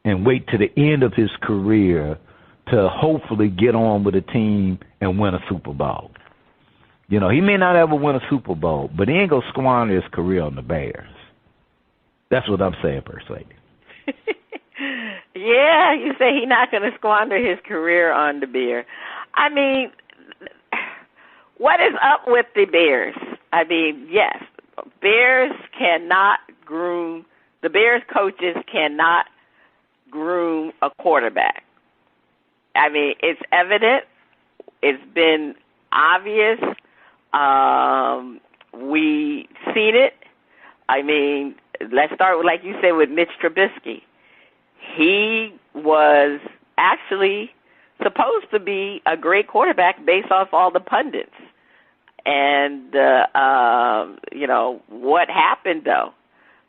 and wait to the end of his career to hopefully get on with a team and win a Super Bowl. He may not ever win a Super Bowl, but he ain't going to squander his career on the Bears. That's what I'm saying, per se. Yeah, you say he's not going to squander his career on the Bears. I mean, what is up with the Bears? I mean, yes, Bears cannot groom, the Bears coaches cannot groom a quarterback. I mean, it's evident. It's been obvious. We've seen it. I mean, let's start with, like you said, with Mitch Trubisky. He was actually supposed to be a great quarterback based off all the pundits. And, what happened, though?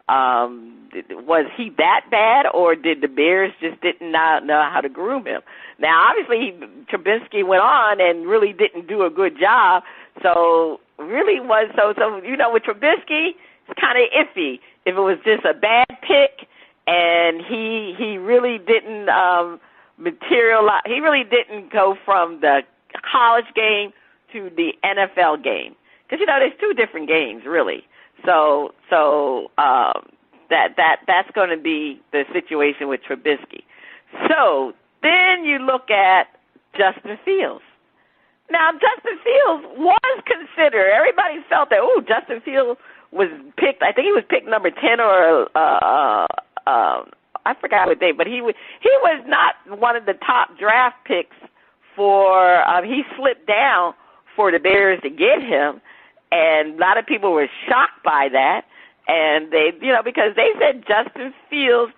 Was he that bad, or did the Bears just didn't know how to groom him? Now, obviously, Trubisky went on and really didn't do a good job. So, really was with Trubisky, it's kind of iffy. If it was just a bad pick and he really didn't materialize, he really didn't go from the college game to the NFL game. Because, there's two different games, really. So that's going to be the situation with Trubisky. So then you look at Justin Fields. Now, Justin Fields was considered. Everybody felt that, Justin Fields was picked. I think he was picked number 10 or I forgot what day, but he was not one of the top draft picks for. He slipped down for the Bears to get him, and a lot of people were shocked by that. And they, because they said Justin Fields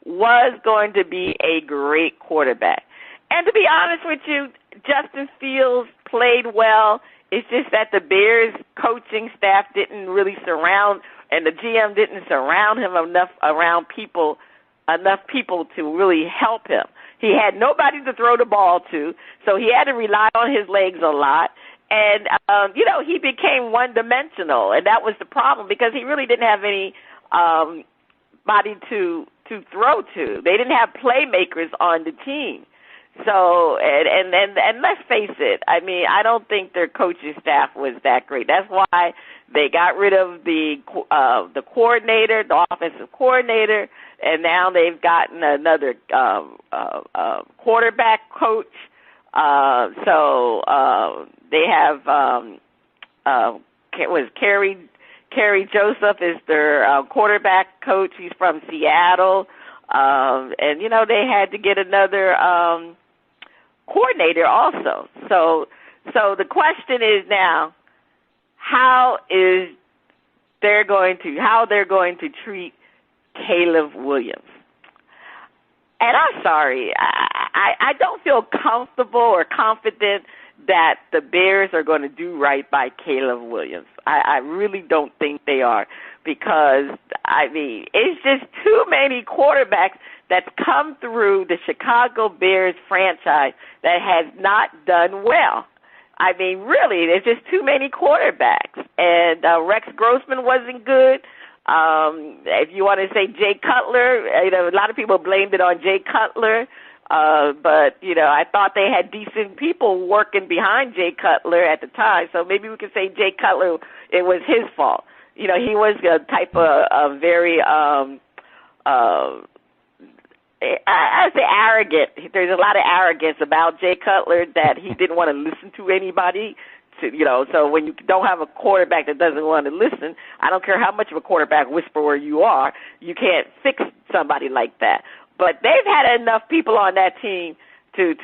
was going to be a great quarterback. And to be honest with you, Justin Fields played well. It's just that the Bears coaching staff didn't really surround, and the GM didn't surround him enough around people enough people to really help him. He had nobody to throw the ball to, so he had to rely on his legs a lot. And, he became one-dimensional, and that was the problem because he really didn't have any body to throw to. They didn't have playmakers on the team. So, and let's face it, I mean, I don't think their coaching staff was that great. That's why they got rid of the coordinator, the offensive coordinator, and now they've gotten another quarterback coach. So they have Kerry Joseph is their quarterback coach. He's from Seattle, and they had to get another coordinator also. So the question is now, how they're going to treat Caleb Williams. And I'm sorry, I don't feel comfortable or confident that the Bears are going to do right by Caleb Williams. I really don't think they are because, I mean, it's just too many quarterbacks that's come through the Chicago Bears franchise that has not done well. I mean, really, there's just too many quarterbacks. And Rex Grossman wasn't good. If you want to say Jay Cutler, a lot of people blamed it on Jay Cutler. But, I thought they had decent people working behind Jay Cutler at the time. So maybe we could say Jay Cutler, it was his fault. He was a type of very, I say arrogant. There's a lot of arrogance about Jay Cutler that he didn't want to listen to anybody. So when you don't have a quarterback that doesn't want to listen, I don't care how much of a quarterback whisperer you are, you can't fix somebody like that. But they've had enough people on that team to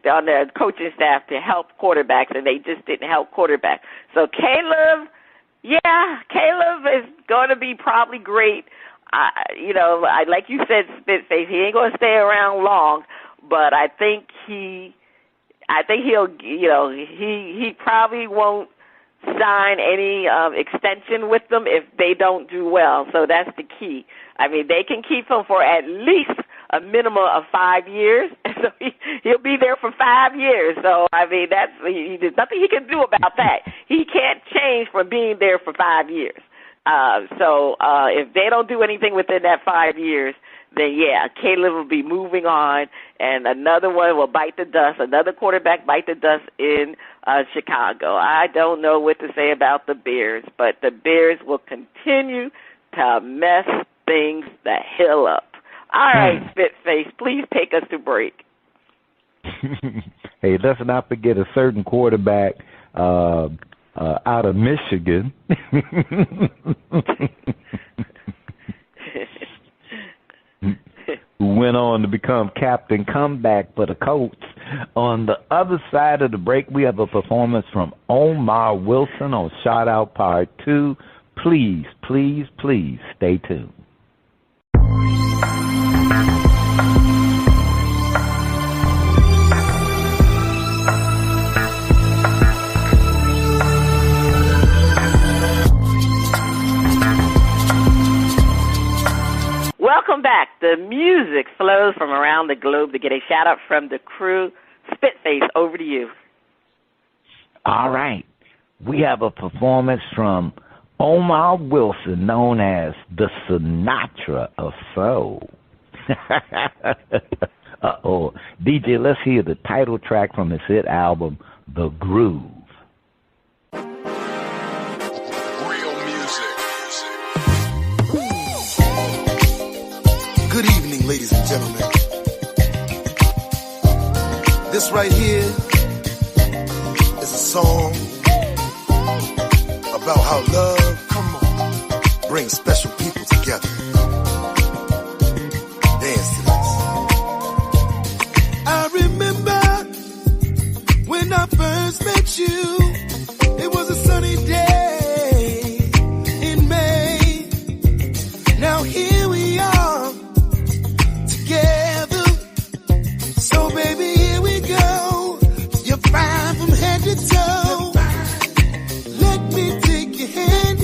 on their coaching staff to help quarterbacks, and they just didn't help quarterbacks. So Caleb is going to be probably great. Like you said, Spitface, he ain't going to stay around long, but I think he probably won't sign any extension with them if they don't do well. So that's the key. I mean, they can keep him for at least a minimum of 5 years. So he'll be there for 5 years. So, I mean, there's nothing he can do about that. He can't change from being there for 5 years. So if they don't do anything within that 5 years, then, Caleb will be moving on, and another one will bite the dust, another quarterback bite the dust in Chicago. I don't know what to say about the Bears, but the Bears will continue to mess things the hell up. All right, Spitface, please take us to break. Hey, let's not forget a certain quarterback out of Michigan. Who went on to become captain comeback for the Colts. On the other side of the break, we have a performance from Omar Wilson on Shout Out Part 2. Please, please, please stay tuned. Welcome back. The music flows from around the globe to get a shout-out from the crew. Spitface, over to you. All right. We have a performance from Omar Wilson, known as the Sinatra of Soul. Uh-oh. DJ, let's hear the title track from his hit album, The Groove. Good evening, ladies and gentlemen. This right here is a song about how love brings special people together. Dance to this. I remember when I first met you. It was a sunny day in May. Now here we are. Together. So baby, here we go. You're fine from head to toe. Let me take your hand.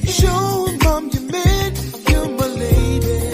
Show 'em I'm your man. You're my lady.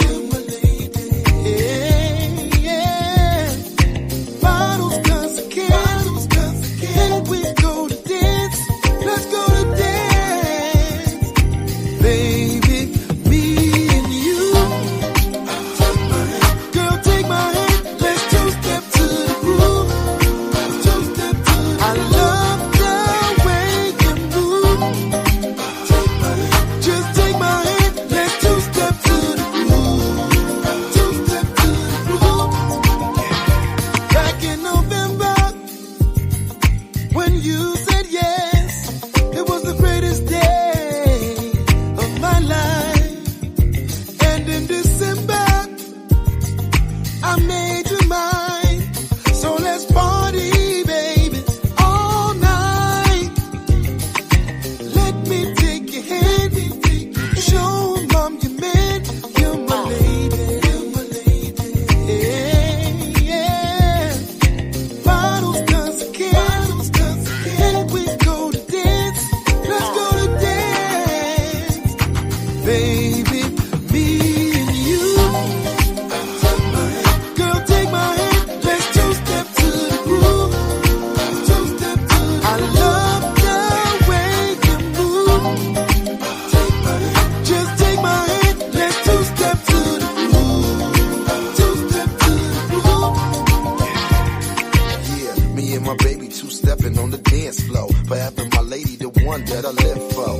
that I live for.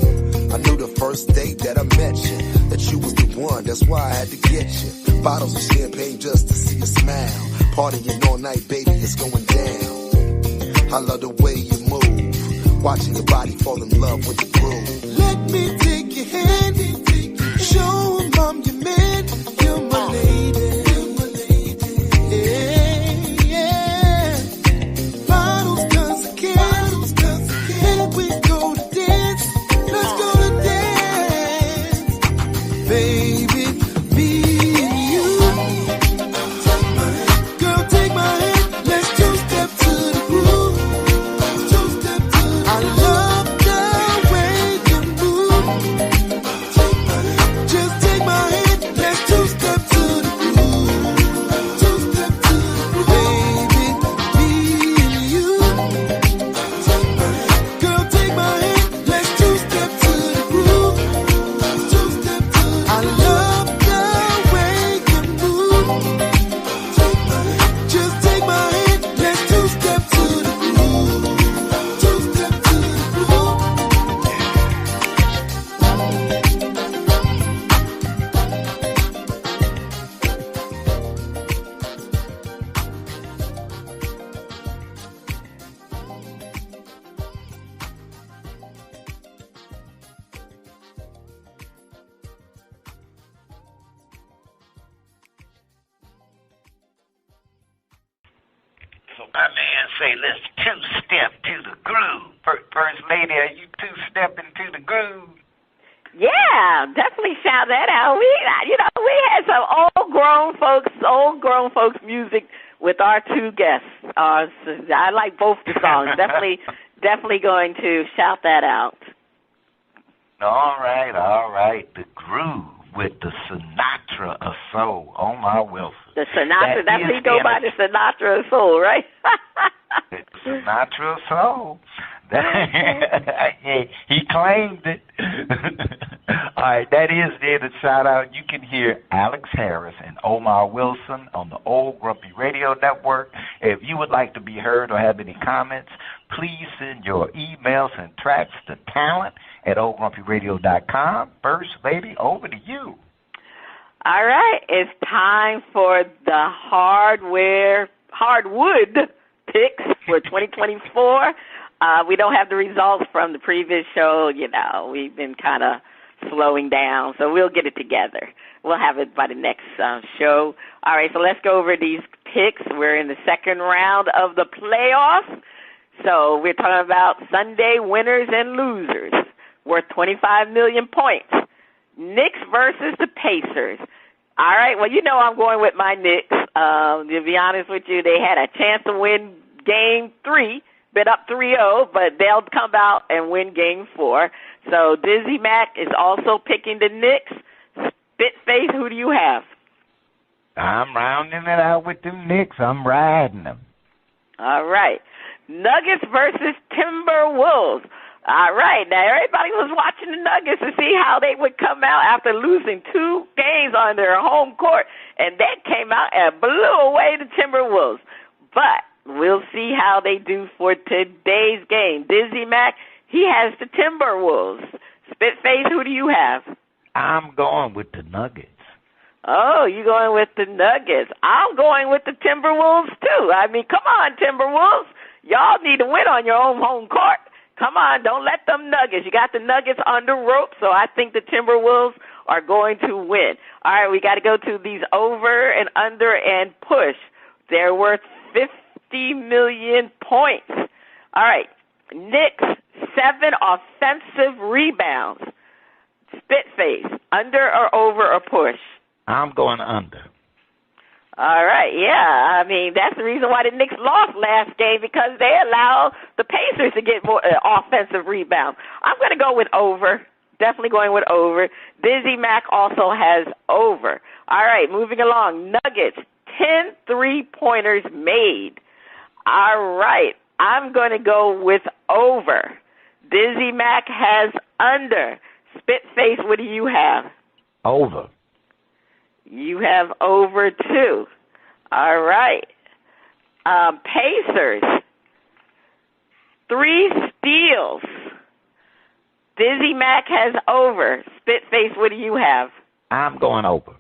I knew the first date that I met you, that you was the one, that's why I had to get you. Bottles of champagne just to see you smile. Partying all night, baby, it's going down. I love the way you move, watching your body fall in love with the groove. Let me take your hand, show 'em I'm your man, you're my lady. So my man say, let's two-step to the groove. First lady, are you two-stepping to the groove? Yeah, definitely shout that out. We had some old grown folks music with our two guests. I like both the songs. definitely going to shout that out. All right. The groove with the Sinatra of soul, Omar Wilson. The Sinatra, that's what you go by, the Sinatra of soul, right? The Sinatra of soul. He claimed it. All right, that is there to shout out. You can hear Alex Harris and Omar Wilson on the Old Grumpy Radio Network. If you would like to be heard or have any comments, please send your emails and tracks to talent@oldgrumpyradio.com. First lady, over to you. All right, it's time for the hardwood picks for 2024. We don't have the results from the previous show. We've been kind of slowing down, so we'll get it together. We'll have it by the next show. All right, so let's go over these picks. We're in the second round of the playoffs. So we're talking about Sunday winners and losers worth 25 million points. Knicks versus the Pacers. All right, well, I'm going with my Knicks. To be honest with you, they had a chance to win Game 3, been up 3-0, but they'll come out and win Game 4. So Dizzy Mac is also picking the Knicks. Spitface, who do you have? I'm rounding it out with the Knicks. I'm riding them. All right. Nuggets versus Timberwolves. All right. Now, everybody was watching the Nuggets to see how they would come out after losing 2 games on their home court, and they came out and blew away the Timberwolves. But we'll see how they do for today's game. Dizzy Mac, he has the Timberwolves. Spitface, who do you have? I'm going with the Nuggets. Oh, you going with the Nuggets. I'm going with the Timberwolves, too. I mean, come on, Timberwolves. Y'all need to win on your own home court. Come on, don't let them Nuggets. You got the Nuggets under rope, so I think the Timberwolves are going to win. All right, we got to go to these over and under and push. They're worth 50 million points. All right, Knicks, 7 offensive rebounds. Spitface, under or over or push? I'm going under. All right, yeah. I mean, that's the reason why the Knicks lost last game, because they allowed the Pacers to get more offensive rebounds. I'm going to go with over. Definitely going with over. Dizzy Mac also has over. All right, moving along. Nuggets, 10 3-pointers made. All right, I'm going to go with over. Dizzy Mac has under. Spitface, what do you have? Over. You have over, too. All right. Pacers, 3 steals. Dizzy Mac has over. Spitface, what do you have? I'm going over.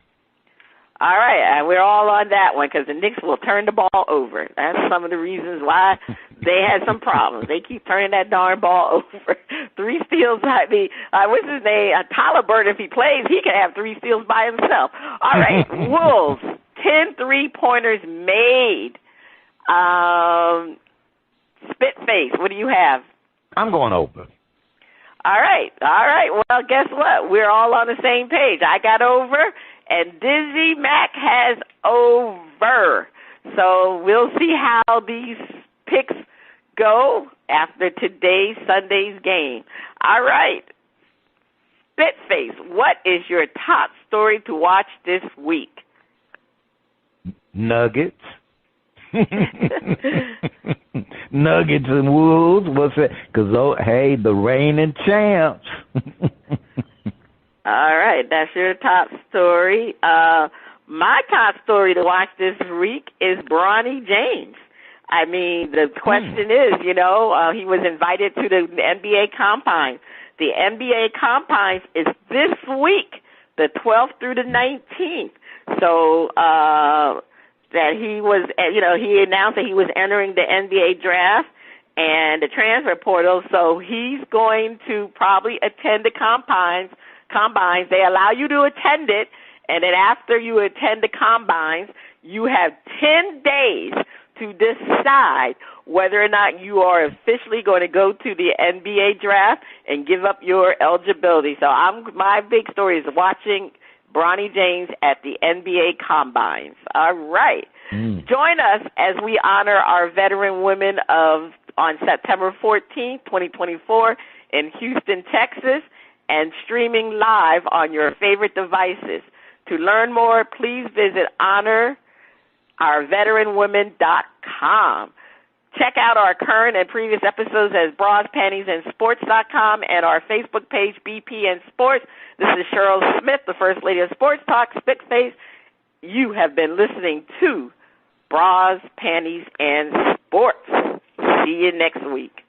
All right, we're all on that one because the Knicks will turn the ball over. That's some of the reasons why they had some problems. They keep turning that darn ball over. 3 steals. I mean, what's his name? Tyler Bird, if he plays, he can have 3 steals by himself. All right, Wolves, 10 3-pointers made. Spitface, what do you have? I'm going over. All right. Well, guess what? We're all on the same page. I got over, and Dizzy Mac has over. So we'll see how these picks go after today's Sunday's game. All right. Spitface, what is your top story to watch this week? Nuggets. Nuggets and Wolves. What's it? Because, hey, the reigning champs. All right, that's your top story. My top story to watch this week is Bronny James. I mean, the question is, he was invited to the NBA Combine. The NBA Combine is this week, the 12th through the 19th. So, that he was, he announced that he was entering the NBA draft and the transfer portal, so he's going to probably attend the combines. They allow you to attend it, and then after you attend the combines, you have 10 days to decide whether or not you are officially going to go to the NBA draft and give up your eligibility. So my big story is watching Bronny James at the NBA Combines. All right. Join us as we honor our veteran women on September 14th, 2024 in Houston, Texas, and streaming live on your favorite devices. To learn more, please visit honorourveteranwomen.com. Check out our current and previous episodes at Bras, Panties, and Sports.com and our Facebook page, BP and Sports. This is Cheryl Smith, the First Lady of Sports Talk, Spitface. You have been listening to Bras, Panties, and Sports. See you next week.